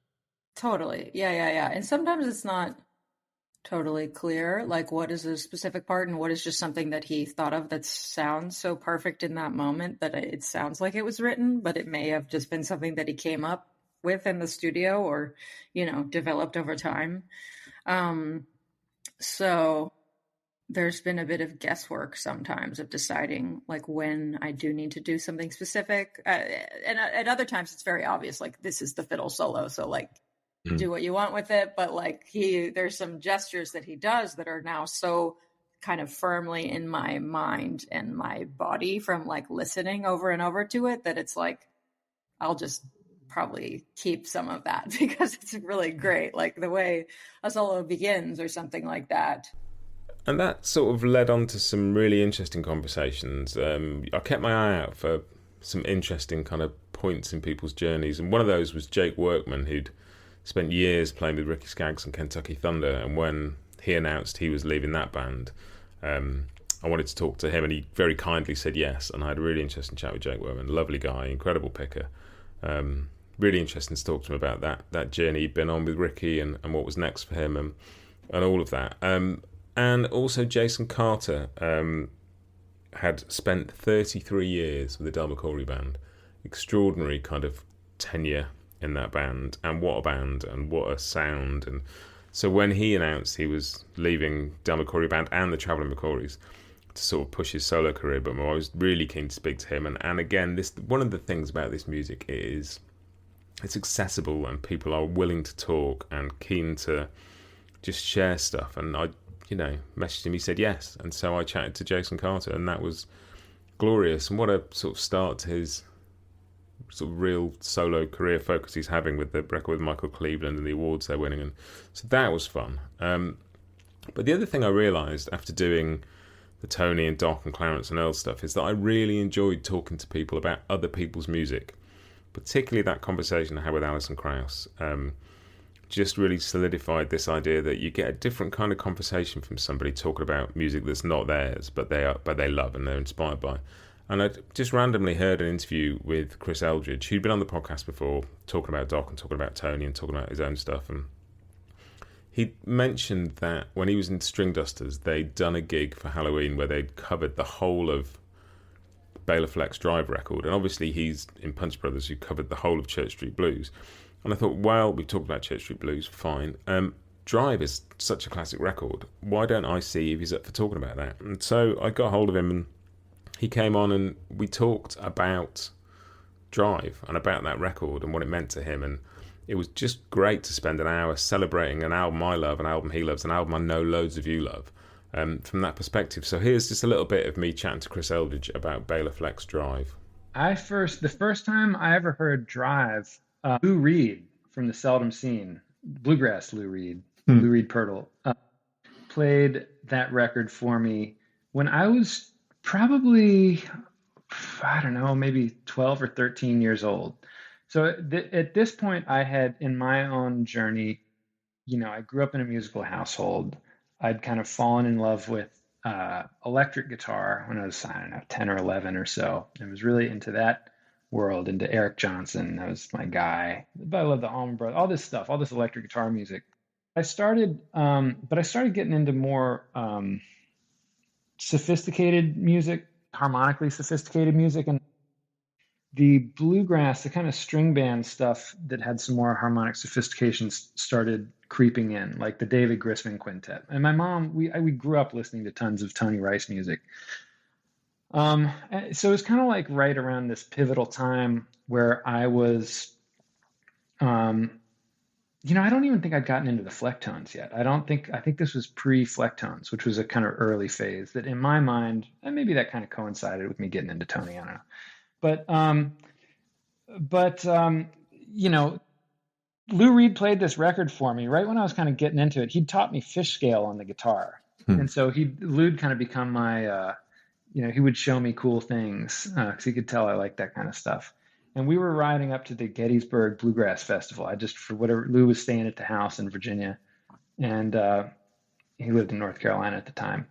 Totally. Yeah. And sometimes it's not totally clear, like what is a specific part and what is just something that he thought of that sounds so perfect in that moment that it sounds like it was written, but it may have just been something that he came up with in the studio or, developed over time. So there's been a bit of guesswork sometimes of deciding like when I do need to do something specific. And at other times it's very obvious, like this is the fiddle solo. So like do what you want with it. But like there's some gestures that he does that are now so kind of firmly in my mind and my body from like listening over and over to it that it's like, I'll just probably keep some of that because it's really great. Like the way a solo begins or something like that. And that sort of led on to some really interesting conversations. I kept my eye out for some interesting kind of points in people's journeys. And one of those was Jake Workman, who'd spent years playing with Ricky Skaggs and Kentucky Thunder. And when he announced he was leaving that band, I wanted to talk to him, and he very kindly said yes. And I had a really interesting chat with Jake Workman. Lovely guy, incredible picker. Really interesting to talk to him about that journey he'd been on with Ricky and what was next for him and all of that. And also Jason Carter had spent 33 years with the Del McCoury Band. Extraordinary kind of tenure in that band, and what a band and what a sound. And so when he announced he was leaving Del McCoury Band and the Traveling McCourys to sort of push his solo career, but I was really keen to speak to him. And again, one of the things about this music is it's accessible and people are willing to talk and keen to just share stuff. And I messaged him, he said yes. And so I chatted to Jason Carter, and that was glorious. And what a sort of start to his sort of real solo career focus he's having with the record with Michael Cleveland and the awards they're winning. And so that was fun. But the other thing I realised after doing the Tony and Doc and Clarence and Earl stuff is that I really enjoyed talking to people about other people's music, particularly that conversation I had with Alison Krauss. Just really solidified this idea that you get a different kind of conversation from somebody talking about music that's not theirs, but they love and they're inspired by. And I just randomly heard an interview with Chris Eldridge, who'd been on the podcast before, talking about Doc and talking about Tony and talking about his own stuff. And he mentioned that when he was in String Dusters, they'd done a gig for Halloween where they'd covered the whole of Bela Fleck's Drive record. And obviously he's in Punch Brothers, who covered the whole of Church Street Blues. And I thought, well, we've talked about Church Street Blues, fine. Drive is such a classic record. Why don't I see if he's up for talking about that? And so I got hold of him, and he came on, and we talked about Drive and about that record and what it meant to him. And it was just great to spend an hour celebrating an album I love, an album he loves, an album I know loads of you love, from that perspective. So here's just a little bit of me chatting to Chris Eldridge about Bela Fleck's Drive. The first time I ever heard Drive, Lou Reed from the Seldom Scene, Bluegrass Lou Reed, Lou Reed Pirtle, played that record for me when I was probably, I don't know, maybe 12 or 13 years old. So at this point, I had, in my own journey, I grew up in a musical household. I'd kind of fallen in love with electric guitar when I was, 10 or 11 or so. I was really into that world, into Eric Johnson. That was my guy. But I love the Allman Brothers, all this stuff, all this electric guitar music. I started getting into more sophisticated music, harmonically sophisticated music, and the bluegrass, the kind of string band stuff that had some more harmonic sophistication started creeping in, like the David Grisman Quintet. And my mom, we grew up listening to tons of Tony Rice music. So it was kind of like right around this pivotal time where I was, I don't even think I'd gotten into the Flecktones yet. I think this was pre-Flecktones, which was a kind of early phase that in my mind, and maybe that kind of coincided with me getting into Tony, I don't know. But Lou Reed played this record for me right when I was kind of getting into it. He taught me fish scale on the guitar. And so Lou'd kind of become my, he would show me cool things because he could tell I liked that kind of stuff. And we were riding up to the Gettysburg Bluegrass Festival. Lou was staying at the house in Virginia, and he lived in North Carolina at the time.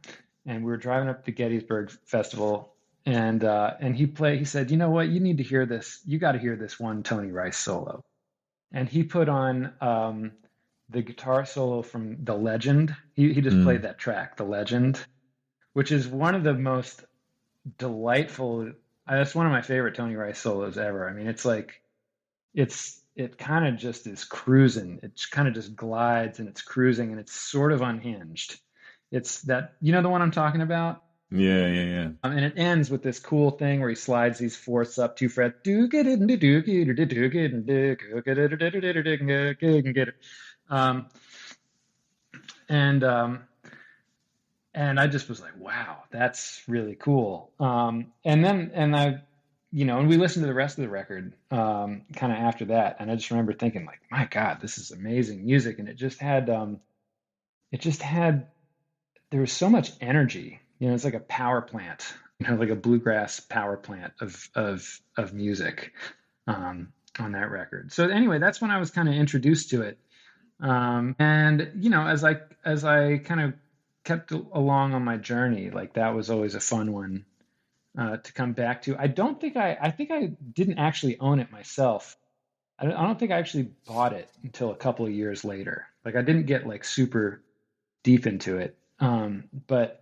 And we were driving up to the Gettysburg Festival, and he said, you know what, you need to hear this. You got to hear this one Tony Rice solo. And he put on the guitar solo from The Legend. He just played that track, The Legend, which is one of the most delightful. That's one of my favorite Tony Rice solos ever. I mean, it kind of just is cruising. It kind of just glides and it's cruising and it's sort of unhinged. It's that, the one I'm talking about? Yeah. And it ends with this cool thing where he slides these fourths up 2 frets. And I just was like, wow, that's really cool. And we listened to the rest of the record kind of after that. And I just remember thinking like, my God, this is amazing music. And there was so much energy. It's like a power plant, like a bluegrass power plant of music on that record. So anyway, that's when I was kind of introduced to it. And as I kind of kept along on my journey, like that was always a fun one to come back to. I think I didn't actually own it myself. I don't think I actually bought it until a couple of years later. Like I didn't get like super deep into it. But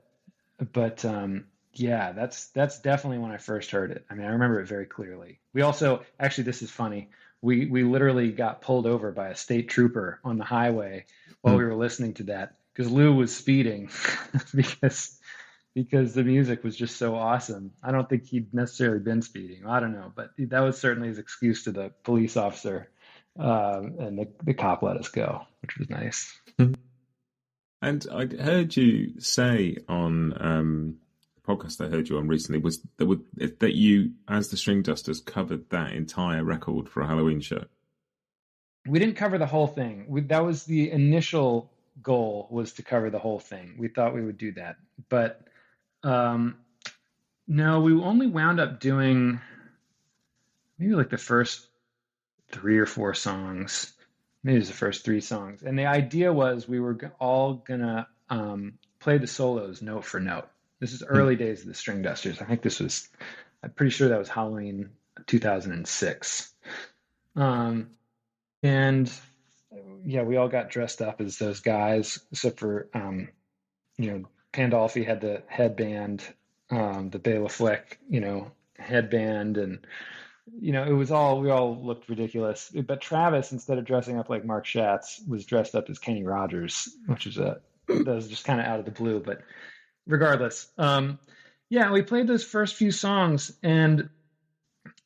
yeah, that's definitely when I first heard it. I mean, I remember it very clearly. We also, actually, this is funny. We literally got pulled over by a state trooper on the highway while we were listening to that because Lou was speeding because the music was just so awesome. I don't think he'd necessarily been speeding. I don't know, but that was certainly his excuse to the police officer, and the cop let us go, which was nice. And I heard you say on the podcast I heard you on recently was that you, as the String Dusters, covered that entire record for a Halloween show. We didn't cover the whole thing. That was the initial goal, was to cover the whole thing. We thought we would do that. But no, we only wound up doing maybe like the first 3 or 4 songs. Maybe it was the first 3 songs. And the idea was we were all going to play the solos note for note. This is early days of the String Dusters. I'm pretty sure that was Halloween 2006. And yeah, we all got dressed up as those guys, except for, Pandolfi had the headband, the Bela Fleck, headband, and we all looked ridiculous. But Travis, instead of dressing up like Mark Schatz, was dressed up as Kenny Rogers, which is that was just kind of out of the blue. But regardless, we played those first few songs, and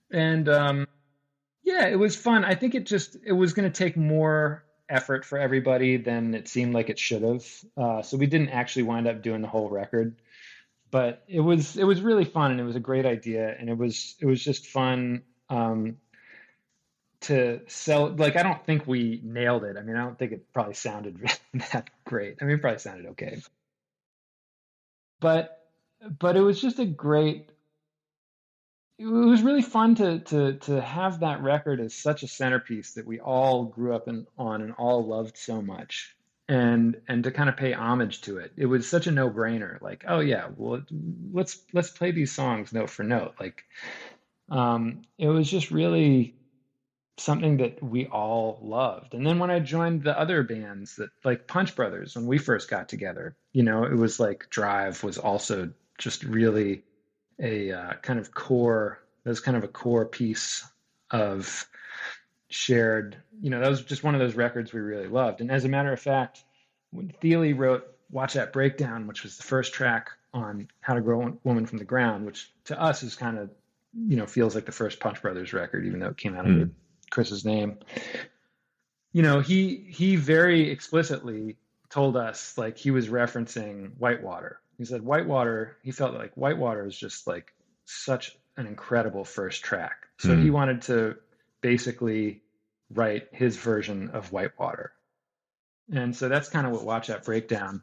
it was fun. I think it was going to take more effort for everybody than it seemed like it should have. So we didn't actually wind up doing the whole record. But it was really fun, and it was a great idea, and it was just fun to sell. Like, I don't think we nailed it. I mean, I don't think it probably sounded that great. I mean, it probably sounded okay. But it was just it was really fun to have that record as such a centerpiece that we all grew up on and all loved so much. And to kind of pay homage to it. It was such a no-brainer. Like, oh yeah, well, let's play these songs note for note. Like, it was just really something that we all loved. And then when I joined the other bands, that like Punch Brothers, when we first got together, it was like Drive was also just really a kind of core. That was kind of a core piece of shared, that was just one of those records we really loved. And as a matter of fact, when Thiele wrote Watch That Breakdown, which was the first track on How to Grow a Woman from the Ground, which to us is kind of, feels like the first Punch Brothers record, even though it came out under Chris's name. He very explicitly told us, like, he was referencing Whitewater. He said he felt like Whitewater is just like such an incredible first track. So he wanted to basically write his version of Whitewater. And so that's kind of what Watch That Breakdown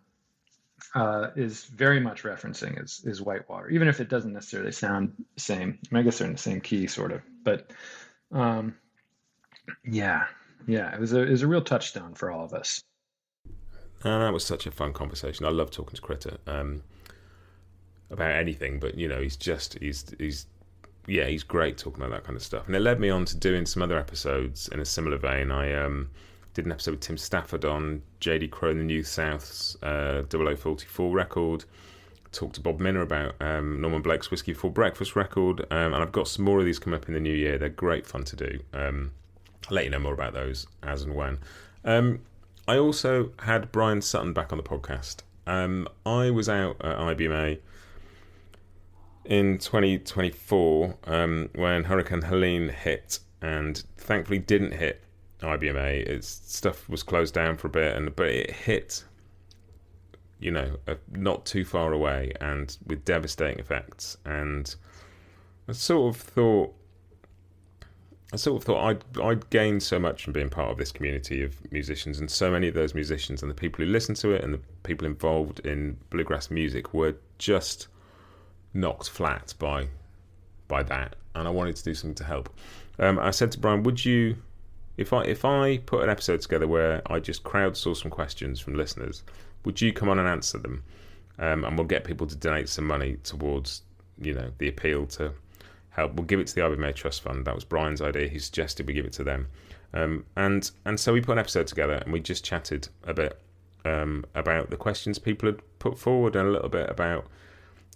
is very much referencing is Whitewater, even if it doesn't necessarily sound the same. I mean, I guess they're in the same key, sort of. But yeah, it was a real touchstone for all of us. And that was such a fun conversation. I love talking to Critter about anything, but he's great talking about that kind of stuff. And it led me on to doing some other episodes in a similar vein. I did an episode with Tim Stafford on J.D. Crowe and the New South's 0044 record. Talked to Bob Minner about Norman Blake's Whiskey Before Breakfast record, and I've got some more of these coming up in the new year. They're great fun to do. I'll let you know more about those as and when. I also had Bryan Sutton back on the podcast. I was out at IBMA in 2024 when Hurricane Helene hit, and thankfully didn't hit IBMA. Its stuff was closed down for a bit, but it hit, not too far away and with devastating effects. And I sort of thought I'd gained so much from being part of this community of musicians, and so many of those musicians and the people who listen to it and the people involved in bluegrass music were just knocked flat by that, and I wanted to do something to help. I said to Bryan, would you, if I put an episode together where I just crowdsource some questions from listeners, would you come on and answer them? And we'll get people to donate some money towards, the appeal to help. We'll give it to the IBMA Trust Fund. That was Bryan's idea. He suggested we give it to them. And so we put an episode together, and we just chatted a bit about the questions people had put forward, and a little bit about,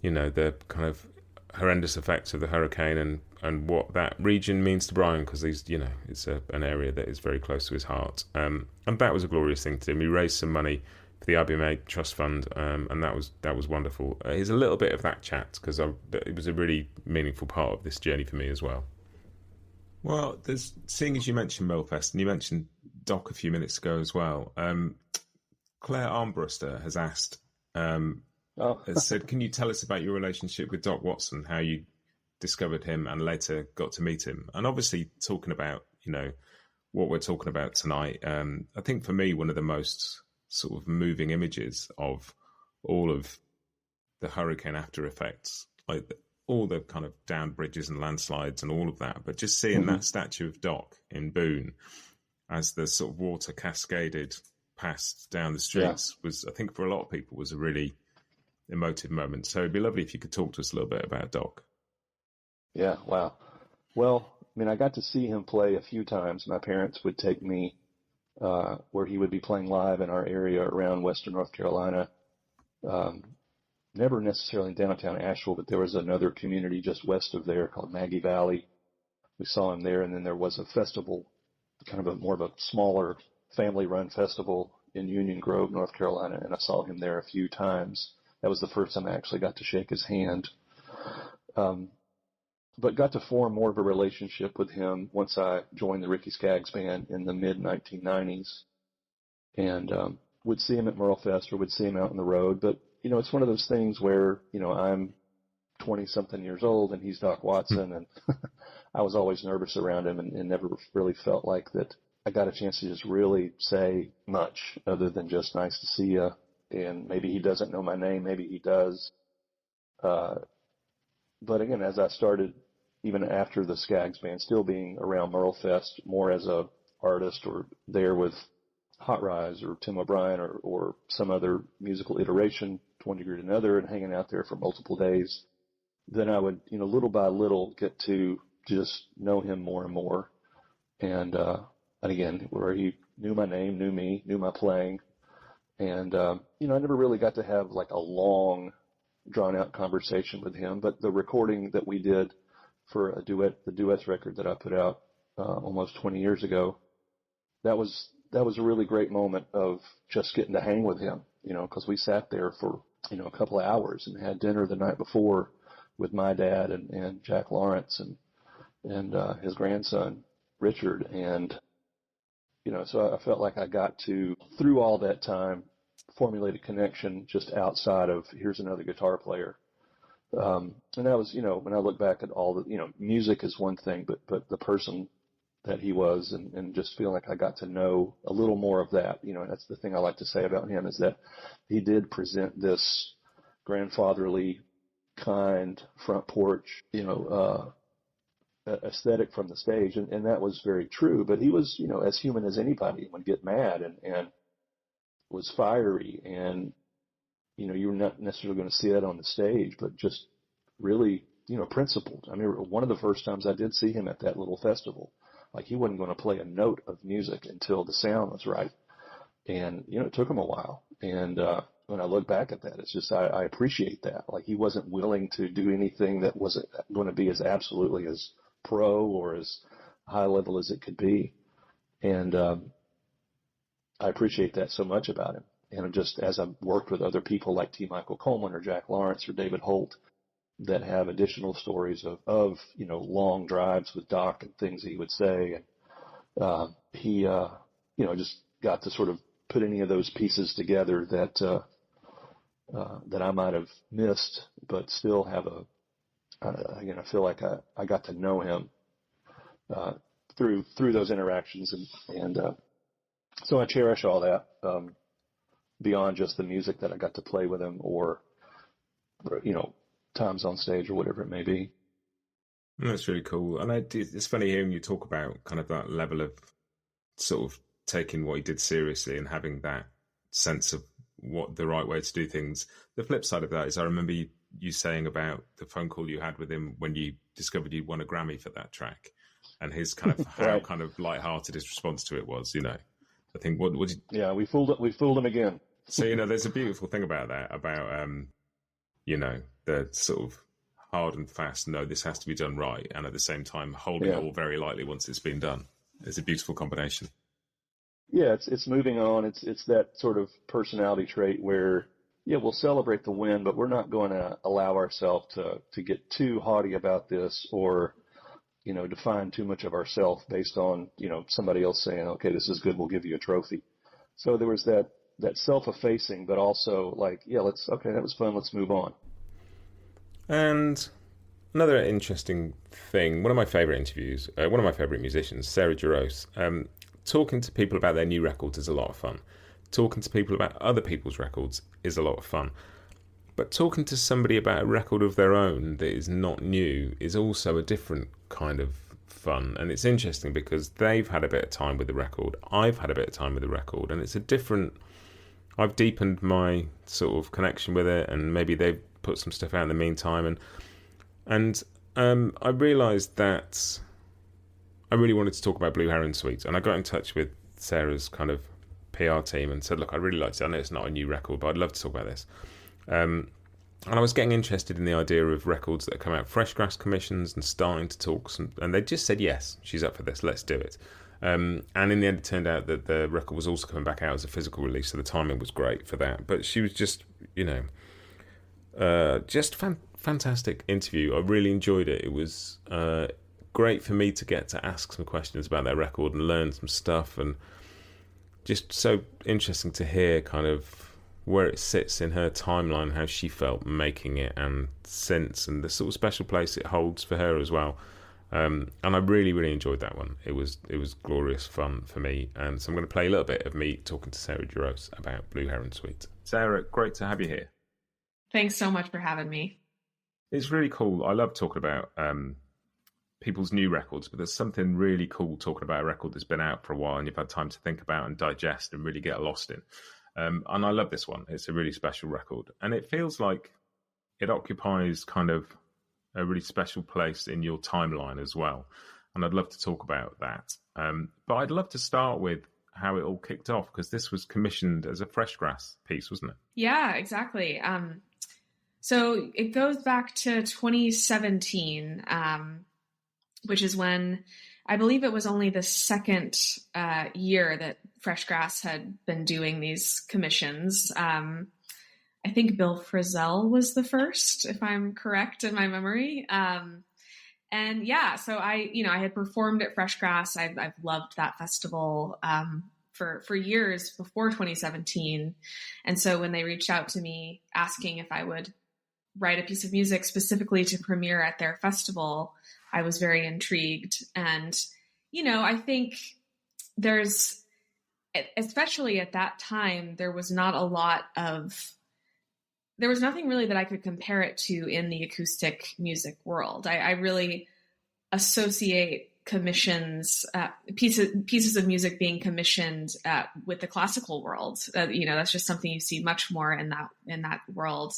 the kind of horrendous effects of the hurricane and what that region means to Bryan, because it's an area that is very close to his heart. And that was a glorious thing to do. We raised some money for the IBMA Trust Fund, and that was wonderful. Here's a little bit of that chat, because it was a really meaningful part of this journey for me as well. Well, seeing as you mentioned Millfest, and you mentioned Doc a few minutes ago as well, Claire Armbruster has asked, has said, can you tell us about your relationship with Doc Watson, how you discovered him and later got to meet him? And obviously talking about, what we're talking about tonight, I think for me, one of the most sort of moving images of all of the hurricane after effects, like all the kind of down bridges and landslides and all of that, but just seeing that statue of Doc in Boone as the sort of water cascaded past down the streets was, I think for a lot of people, was a really emotive moment. So it'd be lovely if you could talk to us a little bit about Doc. Yeah, wow. Well, I got to see him play a few times. My parents would take me where he would be playing live in our area around Western North Carolina. Never necessarily in downtown Asheville, but there was another community just west of there called Maggie Valley. We saw him there, and then there was a festival, kind of more of a smaller family-run festival in Union Grove, North Carolina, and I saw him there a few times. That was the first time I actually got to shake his hand. But got to form more of a relationship with him once I joined the Ricky Skaggs Band in the mid-1990s, and would see him at Merlefest or would see him out on the road. But, it's one of those things where, I'm 20-something years old and he's Doc Watson, and I was always nervous around him and never really felt like that I got a chance to just really say much other than just nice to see you. And maybe he doesn't know my name, maybe he does. But again, as I started, even after the Skaggs Band, still being around Merlefest more as a artist or there with Hot Rise or Tim O'Brien or some other musical iteration to one degree or another, and hanging out there for multiple days, then I would, little by little get to just know him more and more. And again, where he knew my name, knew me, knew my playing. And, I never really got to have like a long, drawn-out conversation with him, but the recording that we did for the duets record that I put out almost 20 years ago, that was a really great moment of just getting to hang with him, because we sat there for, a couple of hours and had dinner the night before with my dad and Jack Lawrence and his grandson, Richard. And, so I felt like I got to, through all that time, formulate a connection just outside of here's another guitar player. And that was, when I look back at all the, music is one thing, but the person that he was, and just feeling like I got to know a little more of that. You know, and that's the thing I like to say about him, is that he did present this grandfatherly, kind front porch, you know, aesthetic from the stage, and that was very true. But he was, you know, as human as anybody, would get mad and was fiery, and you know, you're not necessarily going to see that on the stage, but just really, you know, principled. I remember one of the first times I did see him at that little festival, like he wasn't going to play a note of music until the sound was right. And, you know, it took him a while. And when I look back at that, it's just, I appreciate that. Like he wasn't willing to do anything that wasn't going to be as absolutely as pro or as high level as it could be. And I appreciate that so much about him. And just as I've worked with other people like T. Michael Coleman or Jack Lawrence or David Holt that have additional stories of you know, long drives with Doc and things he would say. And he, you know, just got to sort of put any of those pieces together that that I might have missed, but still have again, I feel like I got to know him through those interactions. And so I cherish all that. Beyond just the music that I got to play with him or, you know, times on stage or whatever it may be. That's really cool. And it's funny hearing you talk about kind of that level of sort of taking what he did seriously and having that sense of what the right way to do things. The flip side of that is I remember you saying about the phone call you had with him when you discovered you'd won a Grammy for that track, and his kind of how right. kind of lighthearted his response to it was, you know. I think yeah, we fooled him again. So, you know, there's a beautiful thing about that, about, you know, the sort of hard and fast, no, this has to be done right. And at the same time, holding it all very lightly once it's been done. It's a beautiful combination. Yeah, it's moving on. It's that sort of personality trait where, yeah, we'll celebrate the win, but we're not going to allow ourselves to get too haughty about this or, you know, define too much of ourselves based on, you know, somebody else saying, okay, this is good, we'll give you a trophy. So there was that self-effacing, but also like, yeah, that was fun, let's move on. And another interesting thing, one of my favourite interviews, one of my favourite musicians, Sara Jarosz, talking to people about their new records is a lot of fun. Talking to people about other people's records is a lot of fun. But talking to somebody about a record of their own that is not new is also a different kind of fun. And it's interesting because they've had a bit of time with the record, I've had a bit of time with the record, and it's a different... I've deepened my sort of connection with it, and maybe they've put some stuff out in the meantime. And I realised that I really wanted to talk about Blue Heron Suite, and I got in touch with Sarah's kind of PR team and said, look, I'd really like to, I know it's not a new record, but I'd love to talk about this. And I was getting interested in the idea of records that come out, fresh grass commissions, and starting to talk and they just said, yes, she's up for this, let's do it. And in the end, it turned out that the record was also coming back out as a physical release, so the timing was great for that. But she was just, you know, just fantastic interview. I really enjoyed it. It was great for me to get to ask some questions about that record and learn some stuff, and just so interesting to hear kind of where it sits in her timeline, how she felt making it and since, and the sort of special place it holds for her as well. And I really, really enjoyed that one. It was glorious fun for me. And so I'm going to play a little bit of me talking to Sara Jarosz about Blue Heron Suite. Sara, great to have you here. Thanks so much for having me. It's really cool. I love talking about people's new records, but there's something really cool talking about a record that's been out for a while and you've had time to think about and digest and really get lost in. And I love this one. It's a really special record. And it feels like it occupies kind of a really special place in your timeline as well. And I'd love to talk about that. But I'd love to start with how it all kicked off, because this was commissioned as a fresh grass piece, wasn't it? Yeah, exactly. So it goes back to 2017, which is when I believe it was only the second year that Fresh Grass had been doing these commissions. I think Bill Frisell was the first, if I'm correct in my memory. And yeah, so I had performed at Fresh Grass. I've loved that festival for years before 2017. And so when they reached out to me asking if I would write a piece of music specifically to premiere at their festival, I was very intrigued. And I think there's, especially at that time, there was nothing really that I could compare it to in the acoustic music world. I really associate commissions, pieces of music being commissioned with the classical world. That's just something you see much more in that world.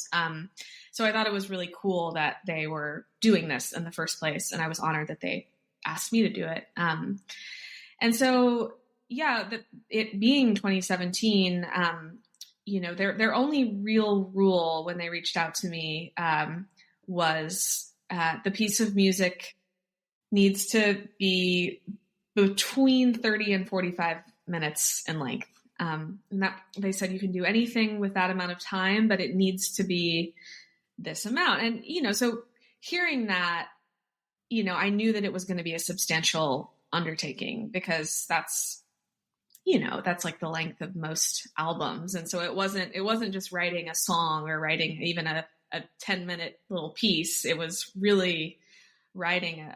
So I thought it was really cool that they were doing this in the first place, and I was honored that they asked me to do it. And so, it being 2017, their only real rule when they reached out to me was the piece of music needs to be between 30 and 45 minutes in length. And that they said you can do anything with that amount of time, but it needs to be this amount. And, so hearing that, I knew that it was going to be a substantial undertaking, because that's like the length of most albums. And so it wasn't just writing a song or writing even a 10-minute little piece. It was really writing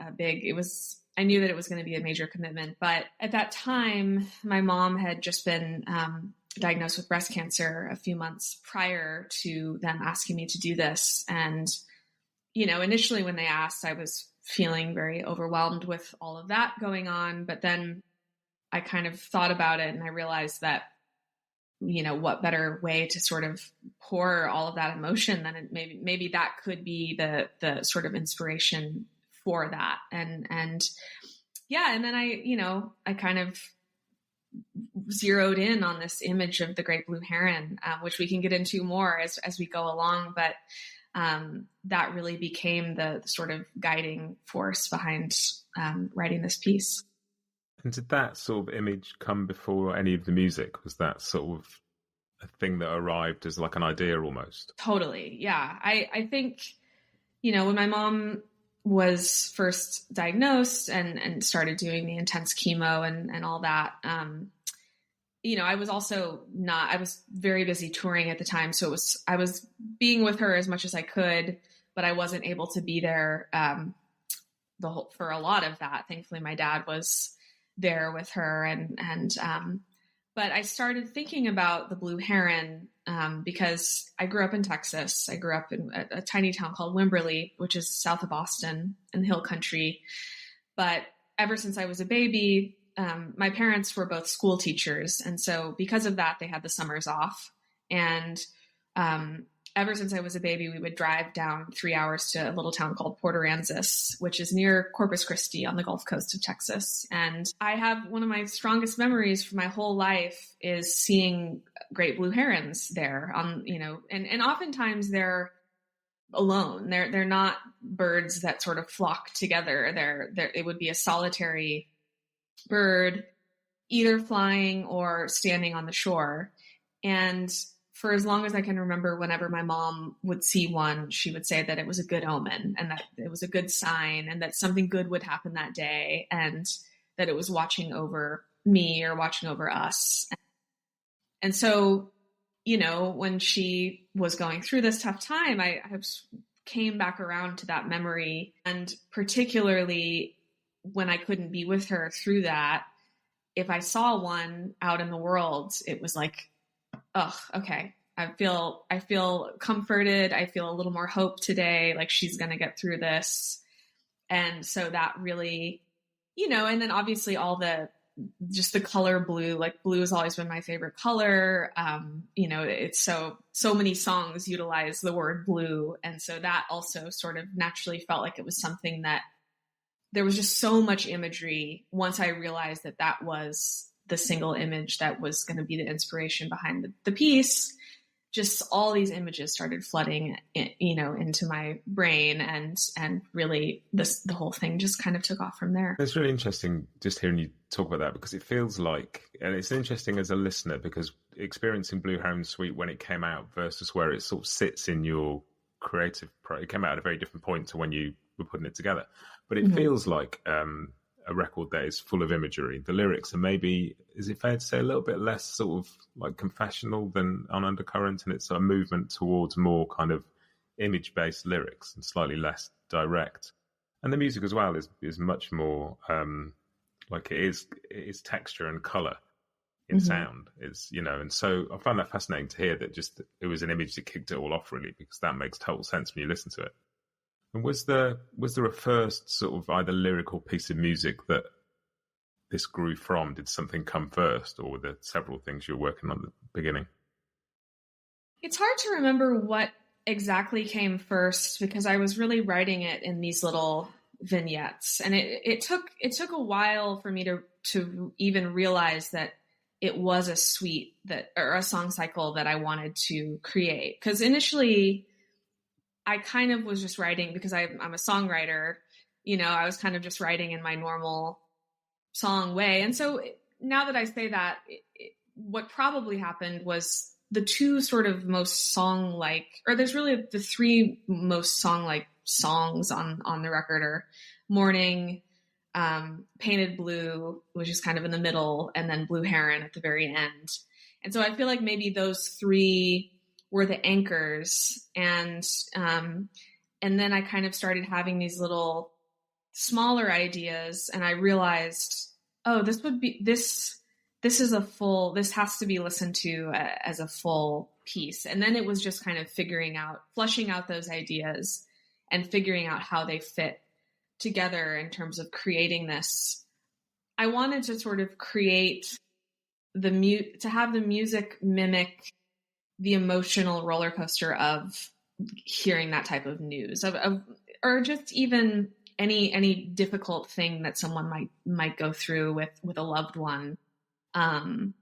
I knew that it was going to be a major commitment. But at that time, my mom had just been diagnosed with breast cancer a few months prior to them asking me to do this. And, initially when they asked, I was feeling very overwhelmed with all of that going on. But then I kind of thought about it, and I realized that, what better way to sort of pour all of that emotion than maybe that could be the sort of inspiration for that. And then I kind of zeroed in on this image of the great blue heron, which we can get into more as we go along. But that really became the sort of guiding force behind writing this piece. And did that sort of image come before any of the music? Was that sort of a thing that arrived as like an idea almost? Totally. Yeah. I think, when my mom was first diagnosed and started doing the intense chemo and all that, I was also I was very busy touring at the time. So I was being with her as much as I could, but I wasn't able to be there for a lot of that. Thankfully, my dad was there with her. But I started thinking about the blue heron because I grew up in Texas. I grew up in a tiny town called Wimberley, which is south of Boston in the hill country. But ever since I was a baby, my parents were both school teachers. And so because of that, they had the summers off. And ever since I was a baby, we would drive down 3 hours to a little town called Port Aransas, which is near Corpus Christi on the Gulf Coast of Texas. And I have one of my strongest memories for my whole life is seeing great blue herons there and oftentimes they're alone. They're not birds that sort of flock together. It would be a solitary bird, either flying or standing on the shore. And for as long as I can remember, whenever my mom would see one, she would say that it was a good omen and that it was a good sign and that something good would happen that day and that it was watching over me or watching over us. And so, when she was going through this tough time, I came back around to that memory. And particularly when I couldn't be with her through that, if I saw one out in the world, it was like, oh, okay. I feel comforted. I feel a little more hope today. Like she's going to get through this. And so that really, and then obviously just the color blue, like blue has always been my favorite color. It's so many songs utilize the word blue. And so that also sort of naturally felt like it was something that there was just so much imagery once I realized that was the single image that was going to be the inspiration behind the piece. Just all these images started flooding, into my brain, and really the whole thing just kind of took off from there. It's really interesting just hearing you talk about that, because it feels like, and it's interesting as a listener, because experiencing Blue Heron Suite when it came out versus where it sort of sits in your creative, it came out at a very different point to when you were putting it together. But it feels like a record that is full of imagery. The lyrics are maybe, is it fair to say, a little bit less sort of like confessional than on Undercurrent, and it's a movement towards more kind of image-based lyrics and slightly less direct. And the music as well is much more Like it is texture and color in sound. It's, and so I find that fascinating to hear that just it was an image that kicked it all off, really, because that makes total sense when you listen to it. And was there a first sort of either lyrical piece of music that this grew from? Did something come first, or were there several things you were working on at the beginning? It's hard to remember what exactly came first, because I was really writing it in these little vignettes, and it took a while for me to even realize that it was a suite or a song cycle that I wanted to create. Because initially I kind of was just writing because I'm a songwriter, I was kind of just writing in my normal song way. And so now that I say that, what probably happened was the two sort of most song-like, or there's really the three most song-like songs on the record are Morning, Painted Blue, which is kind of in the middle, and then Blue Heron at the very end. And so I feel like maybe those three were the anchors. And then I kind of started having these little smaller ideas, and I realized, this has to be listened to as a full piece. And then it was just kind of flushing out those ideas and figuring out how they fit together in terms of creating this. I wanted to sort of create to have the music mimic the emotional roller coaster of hearing that type of news, or just even any difficult thing that someone might go through with a loved one. Kind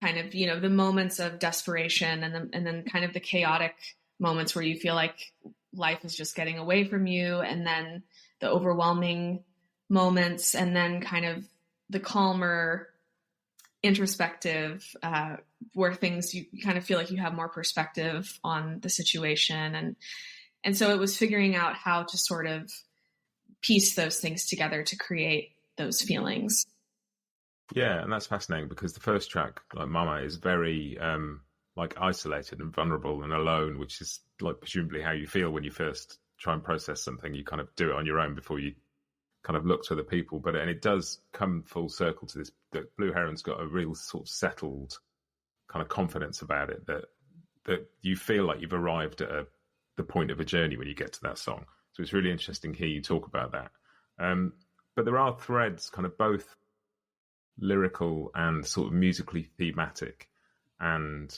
of, the moments of desperation, and then kind of the chaotic moments where you feel like life is just getting away from you, and then the overwhelming moments, and then kind of the calmer, introspective, where things you kind of feel like you have more perspective on the situation. And so it was figuring out how to sort of piece those things together to create those feelings. Yeah, and that's fascinating because the first track, like Mama, is very isolated and vulnerable and alone, which is like presumably how you feel when you first try and process something. You kind of do it on your own before you kind of look to other people. And it does come full circle to this, that Blue Heron's got a real sort of settled kind of confidence about it, that you feel like you've arrived at the point of a journey when you get to that song. So it's really interesting to hear you talk about that. But there are threads, kind of both lyrical and sort of musically thematic, and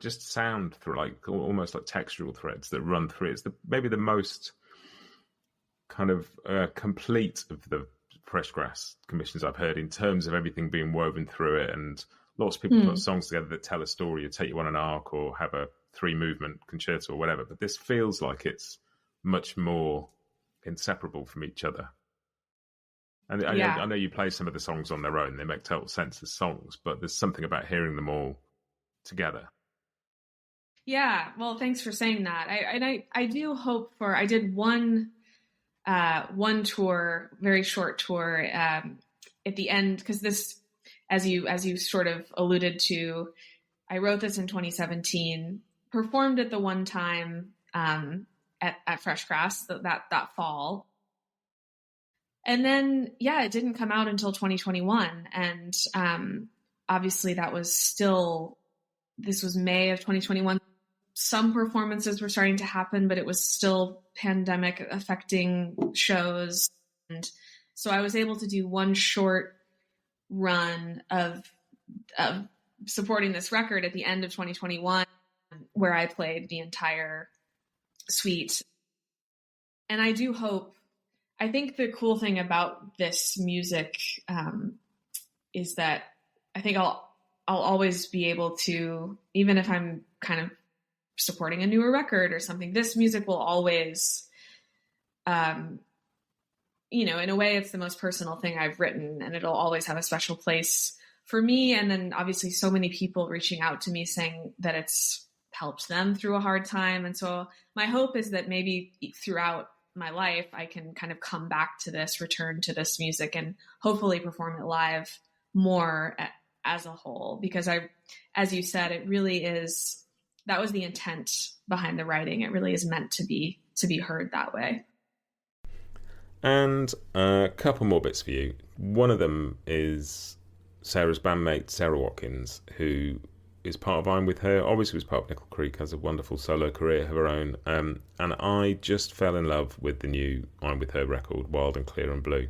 just sound through, like almost like textural threads that run through. It's maybe the most kind of complete of the Fresh Grass commissions I've heard in terms of everything being woven through it. And lots of people put songs together that tell a story or take you on an arc or have a 3-movement concerto or whatever. But this feels like it's much more inseparable from each other. And I know you play some of the songs on their own. They make total sense as songs, but there's something about hearing them all together. Yeah, well, thanks for saying that. I do hope I did one tour, very short tour, at the end, because this, as you sort of alluded to, I wrote this in 2017, performed it the one time at Fresh Grass that fall. And then, it didn't come out until 2021. And obviously this was May of 2021. Some performances were starting to happen, but it was still pandemic affecting shows. And so I was able to do one short run of supporting this record at the end of 2021, where I played the entire suite. And I do hope, I think the cool thing about this music is that I think I'll always be able to, even if I'm kind of supporting a newer record or something, this music will always, in a way, it's the most personal thing I've written, and it'll always have a special place for me. And then obviously so many people reaching out to me saying that it's helped them through a hard time. And so my hope is that maybe throughout my life, I can kind of come back to this, return to this music, and hopefully perform it live more as a whole. Because as you said, it really is, that was the intent behind the writing. It really is meant to be heard that way. And a couple more bits for you. One of them is Sara's bandmate, Sara Watkins, who is part of I'm With Her. Obviously was part of Nickel Creek, has a wonderful solo career of her own. And I just fell in love with the new I'm With Her record, Wild and Clear and Blue.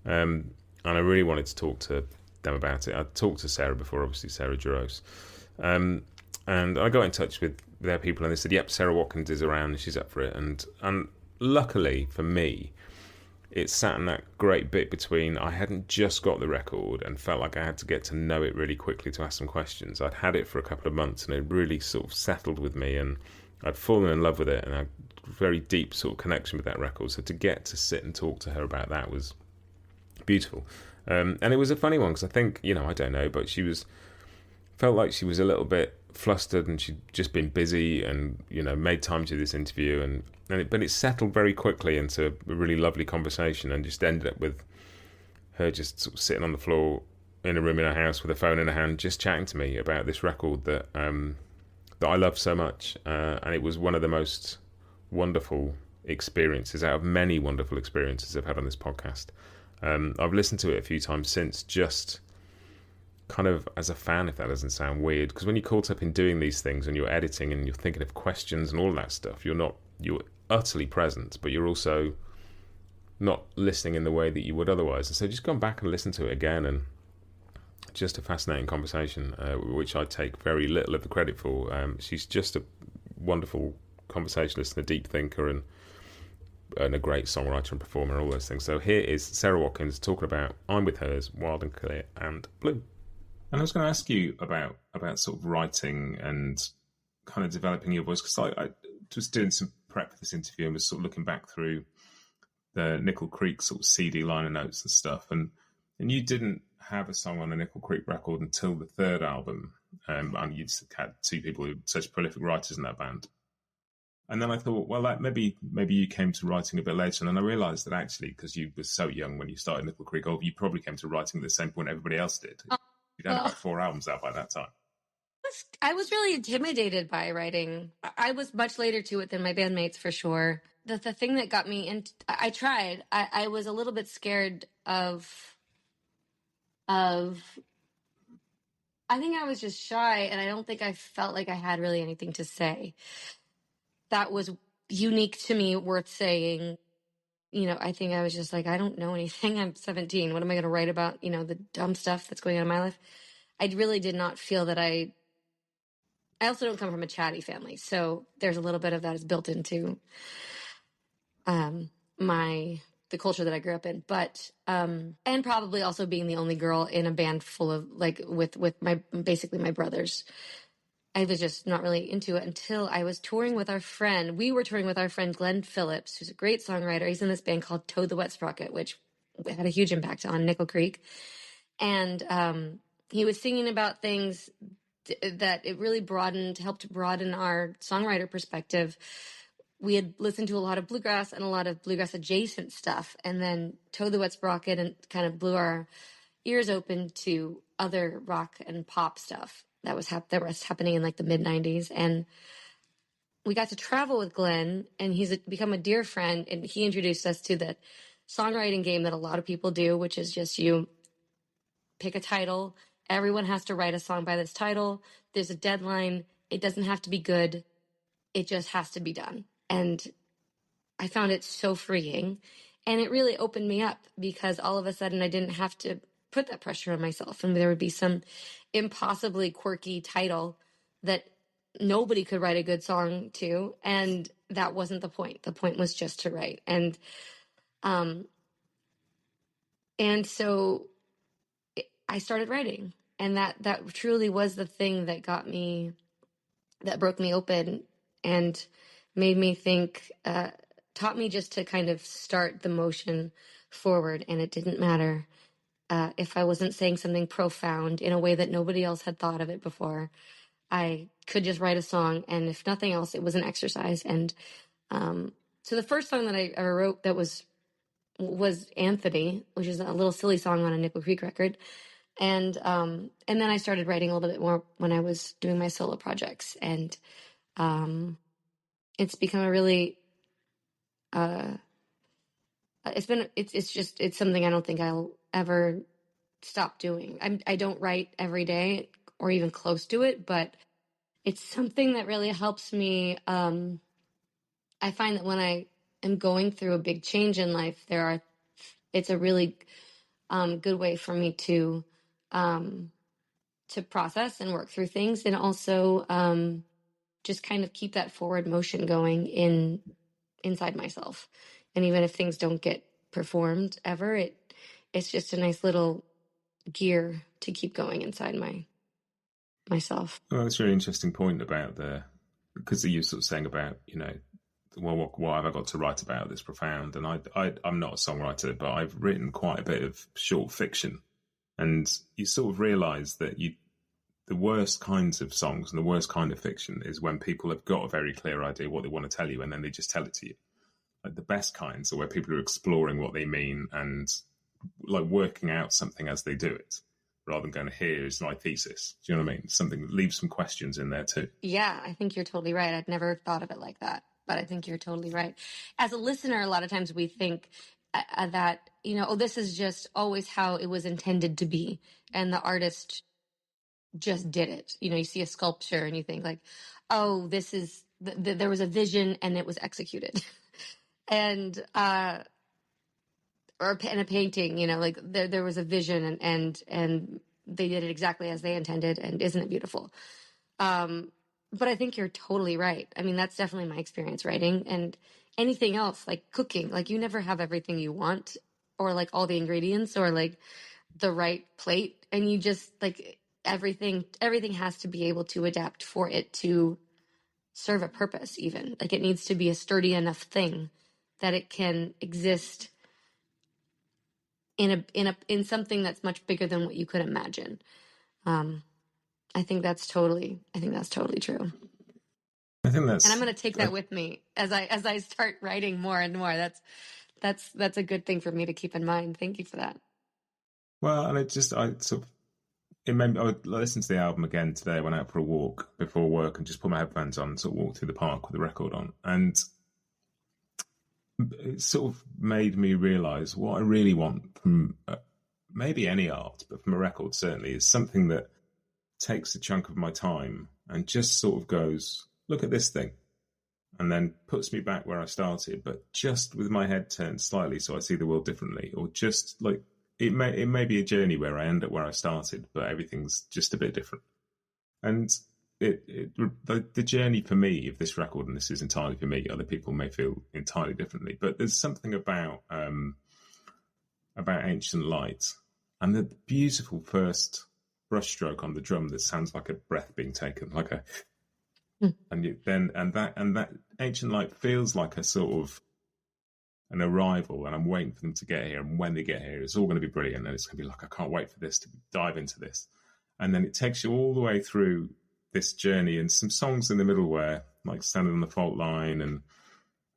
And I really wanted to talk to them about it. I talked to Sara before, obviously, Sara Jarosz. And I got in touch with their people and they said, yep, Sara Watkins is around and she's up for it. And luckily for me, it sat in that great bit between I hadn't just got the record and felt like I had to get to know it really quickly to ask some questions. I'd had it for a couple of months and it really sort of settled with me and I'd fallen in love with it and I had a very deep sort of connection with that record. So to get to sit and talk to her about that was beautiful. And it was a funny one because I think, I don't know, but felt like she was a little bit flustered and she'd just been busy and, made time to do this interview but it settled very quickly into a really lovely conversation and just ended up with her just sort of sitting on the floor in a room in her house with a phone in her hand, just chatting to me about this record that I love so much. And it was one of the most wonderful experiences out of many wonderful experiences I've had on this podcast. I've listened to it a few times since, just kind of as a fan, if that doesn't sound weird, because when you're caught up in doing these things and you're editing and you're thinking of questions and all that stuff, you're utterly present, but you're also not listening in the way that you would otherwise. And so just gone back and listened to it again, and just a fascinating conversation, which I take very little of the credit for. She's just a wonderful conversationalist and a deep thinker and a great songwriter and performer and all those things. So here is Sara Watkins talking about I'm With Hers, Wild and Clear and Blue. And I was going to ask you about sort of writing and kind of developing your voice, because I was doing some prep for this interview and was sort of looking back through the Nickel Creek sort of CD liner notes and stuff, and you didn't have a song on a Nickel Creek record until the third album, and you had two people who were such prolific writers in that band. And then I thought, well, maybe you came to writing a bit later, and then I realised that actually, because you were so young when you started Nickel Creek, you probably came to writing at the same point everybody else did. You'd had about 4 albums out by that time. I was really intimidated by writing. I was much later to it than my bandmates, for sure. The thing that got me into, I tried. I was a little bit scared of. I think I was just shy, and I don't think I felt like I had really anything to say that was unique to me, worth saying. I think I was just like, I don't know anything. I'm 17. What am I going to write about? The dumb stuff that's going on in my life. I really did not feel that I also don't come from a chatty family, so there's a little bit of that is built into the culture that I grew up in. But and probably also being the only girl in a band full of with my brothers. I was just not really into it until I was touring with our friend. We were touring with our friend Glenn Phillips, who's a great songwriter. He's in this band called Toad the Wet Sprocket, which had a huge impact on Nickel Creek. And he was singing about things that it really helped broaden our songwriter perspective. We had listened to a lot of bluegrass and a lot of bluegrass adjacent stuff. And then Toad the Wet Sprocket and kind of blew our ears open to other rock and pop stuff that was happening in the mid 90s. And we got to travel with Glenn, and he's become a dear friend. And he introduced us to the songwriting game that a lot of people do, which is just you pick a title. Everyone has to write a song by this title. There's a deadline. It doesn't have to be good. It just has to be done. And I found it so freeing. And it really opened me up, because all of a sudden I didn't have to put that pressure on myself. And there would be some impossibly quirky title that nobody could write a good song to. And that wasn't the point. The point was just to write. And so I started writing, and that truly was the thing that broke me open and made me think, taught me just to kind of start the motion forward. And it didn't matter if I wasn't saying something profound in a way that nobody else had thought of it before. I could just write a song, and if nothing else, it was an exercise. And so the first song that I ever wrote that was Anthony, which is a little silly song on a Nickel Creek record. And then I started writing a little bit more when I was doing my solo projects. And it's become a really it's something I don't think I'll ever stop doing. I don't write every day or even close to it, but it's something that really helps me. I find that when I am going through a big change in life, it's a really good way for me to process and work through things, and also just kind of keep that forward motion going inside myself. And even if things don't get performed ever, it's just a nice little gear to keep going inside myself. Well, that's a really interesting point about because you sort of saying about, well, what have I got to write about that's profound? And I'm not a songwriter, but I've written quite a bit of short fiction. And you sort of realise that the worst kinds of songs and the worst kind of fiction is when people have got a very clear idea what they want to tell you and then they just tell it to you. Like the best kinds are where people are exploring what they mean and like working out something as they do it, rather than going, here's my thesis. Do you know what I mean? Something that leaves some questions in there too. Yeah, I think you're totally right. I'd never thought of it like that, but I think you're totally right. As a listener, a lot of times we think that, this is just always how it was intended to be. And the artist just did it. You see a sculpture and you think like, oh, this is, there was a vision and it was executed. And, or in a painting, like there was a vision and they did it exactly as they intended. And isn't it beautiful? But I think you're totally right. I mean, that's definitely my experience writing, and anything else like cooking. Like you never have everything you want or like all the ingredients or like the right plate. And you just like everything has to be able to adapt for it to serve a purpose. Even like it needs to be a sturdy enough thing that it can exist in something that's much bigger than what you could imagine. I think that's totally true. I think that's, and I'm going to take that with me as I start writing more and more. That's a good thing for me to keep in mind. Thank you for that. Well, and it made me, I would listen to the album again today. I went out for a walk before work and just put my headphones on and sort of walked through the park with the record on. And it sort of made me realise what I really want from maybe any art, but from a record certainly, is something that takes a chunk of my time and just sort of goes, look at this thing, and then puts me back where I started, but just with my head turned slightly so I see the world differently, or just like it may be a journey where I end up where I started, but everything's just a bit different. And the journey for me of this record, and this is entirely for me, other people may feel entirely differently, but there's something about Ancient Light and the beautiful first brushstroke on the drum that sounds like a breath being taken, like a and that Ancient Light feels like a sort of an arrival, and I'm waiting for them to get here, and when they get here it's all going to be brilliant, and it's going to be like, I can't wait for this to dive into this. And then it takes you all the way through this journey, and some songs in the middle where, like Standing on the Fault Line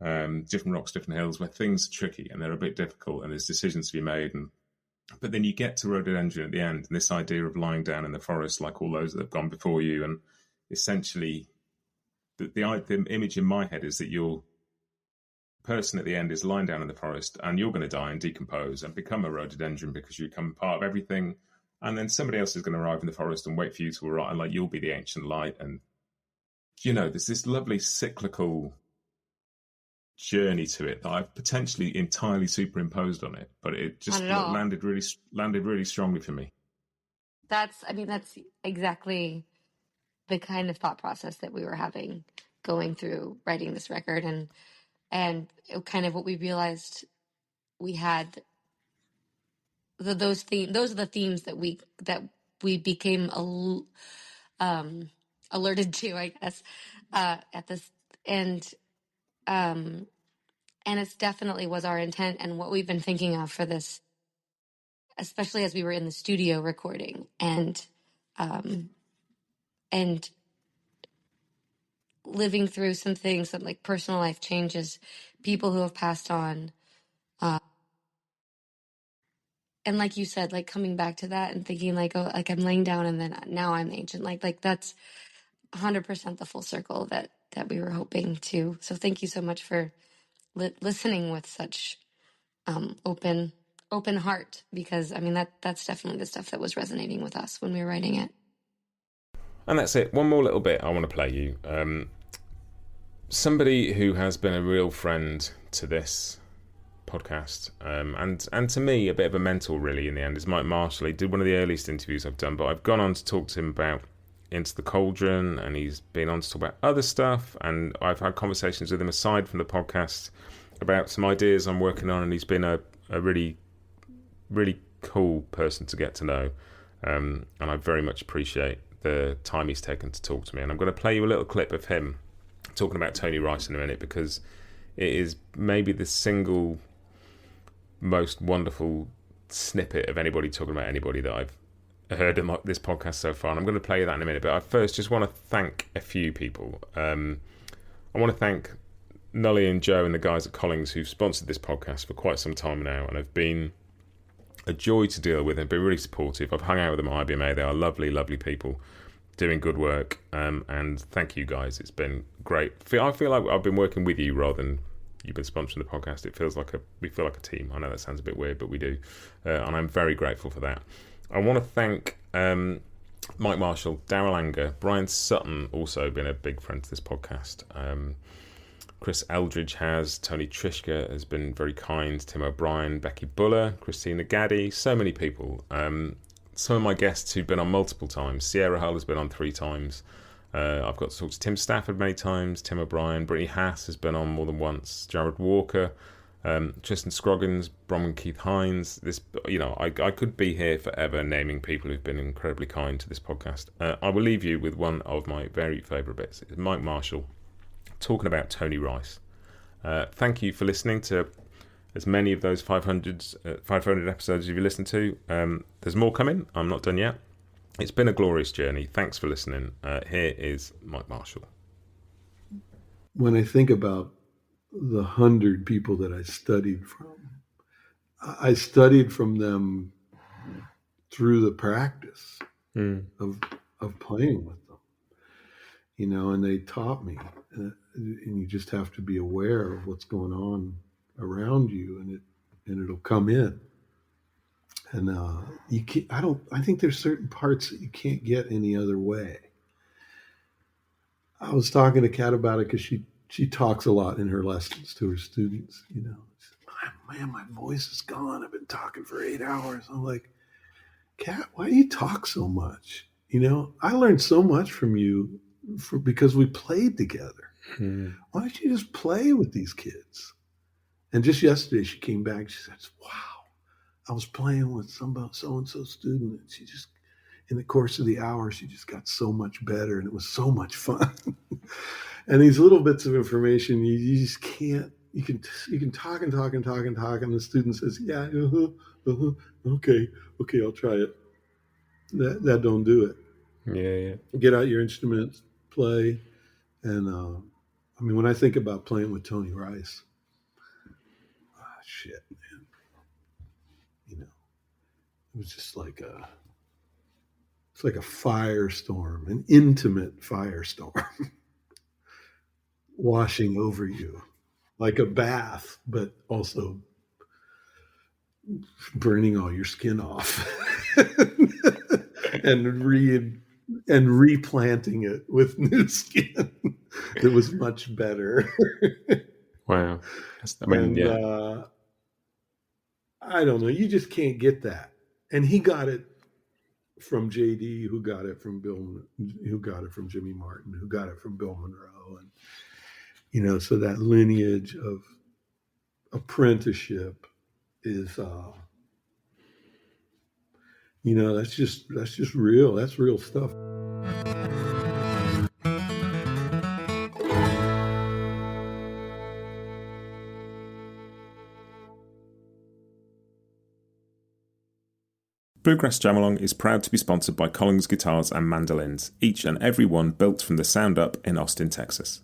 and Different Rocks, Different Hills, where things are tricky and they're a bit difficult and there's decisions to be made. But then you get to Rhododendron at the end, and this idea of lying down in the forest like all those that have gone before you, and essentially the image in my head is that your person at the end is lying down in the forest and you're going to die and decompose and become a rhododendron because you become part of everything. And then somebody else is going to arrive in the forest and wait for you to arrive, and like you'll be the ancient light. And there's this lovely cyclical journey to it that I've potentially entirely superimposed on it, but it just landed really strongly for me. That's exactly the kind of thought process that we were having going through writing this record, and kind of what we realized we had. Those are the themes that we became alerted to, I guess, at this, and it definitely was our intent and what we've been thinking of for this, especially as we were in the studio recording and living through some things, some like personal life changes, people who have passed on. And like you said, like coming back to that and thinking like, oh, like I'm laying down and then now I'm ancient. Like that's 100% the full circle that we were hoping to. So thank you so much for listening with such open heart, because I mean that's definitely the stuff that was resonating with us when we were writing it. And that's it. One more little bit I want to play you. Somebody who has been a real friend to this podcast, and to me a bit of a mentor really in the end, is Mike Marshall. He did one of the earliest interviews I've done, but I've gone on to talk to him about Into the Cauldron, and he's been on to talk about other stuff, and I've had conversations with him aside from the podcast about some ideas I'm working on, and he's been a really, really cool person to get to know, and I very much appreciate the time he's taken to talk to me. And I'm going to play you a little clip of him talking about Tony Rice in a minute, because it is maybe the single most wonderful snippet of anybody talking about anybody that I've heard in this podcast so far, and I'm going to play you that in a minute. But I first just want to thank a few people. I want to thank Nully and Joe and the guys at Collings who've sponsored this podcast for quite some time now, and have been a joy to deal with and been really supportive. I've hung out with them at IBMA. They are lovely, lovely people doing good work, and thank you guys. It's been great. I feel like I've been working with you rather than you've been sponsoring the podcast. It feels like we feel like a team. I know that sounds a bit weird, but we do, and I'm very grateful for that. I want to thank Mike Marshall, Daryl Anger, Bryan Sutton, also been a big friend to this podcast. Chris Eldridge has, Tony Trishka has been very kind, Tim O'Brien, Becky Buller, Christina Gaddy, so many people. Some of my guests who've been on multiple times. Sierra Hull has been on 3 times. I've got to talk to Tim Stafford many times, Tim O'Brien, Brittny Haas has been on more than once, Jared Walker, Tristan Scroggins, Bronwyn Keith Hines. I could be here forever naming people who've been incredibly kind to this podcast. I will leave you with one of my very favourite bits. It's Mike Marshall talking about Tony Rice. Thank you for listening to as many of those 500 episodes you've listened to. There's more coming. I'm not done yet. It's been a glorious journey. Thanks for listening. Here is Mike Marshall. When I think about the 100 people that I studied from them through the practice of playing with them, and they taught me, and you just have to be aware of what's going on around you, and it'll come in. And you can't, I think there's certain parts that you can't get any other way. I was talking to Kat about it because she talks a lot in her lessons to her students. She said, man, my voice is gone. I've been talking for 8 hours. I'm like, Kat, why do you talk so much? I learned so much from you because we played together. Why don't you just play with these kids? And just yesterday she came back. She said, wow, I was playing with so-and-so student. And she just, in the course of the hour, she just got so much better, and it was so much fun. And these little bits of information, you just can't, you can talk and talk and talk and talk. And the student says, yeah, okay, I'll try it. That don't do it. Yeah. Get out your instruments, play. And when I think about playing with Tony Rice, shit, man. It was just like it's like a firestorm, an intimate firestorm washing over you, like a bath, but also burning all your skin off and replanting it with new skin that was much better. Wow. I don't know. You just can't get that. And he got it from JD, who got it from Bill, who got it from Jimmy Martin, who got it from Bill Monroe. And, so that lineage of apprenticeship is, that's just real. That's real stuff. Bluegrass Jam Along is proud to be sponsored by Collings Guitars and Mandolins, each and every one built from the sound up in Austin, Texas.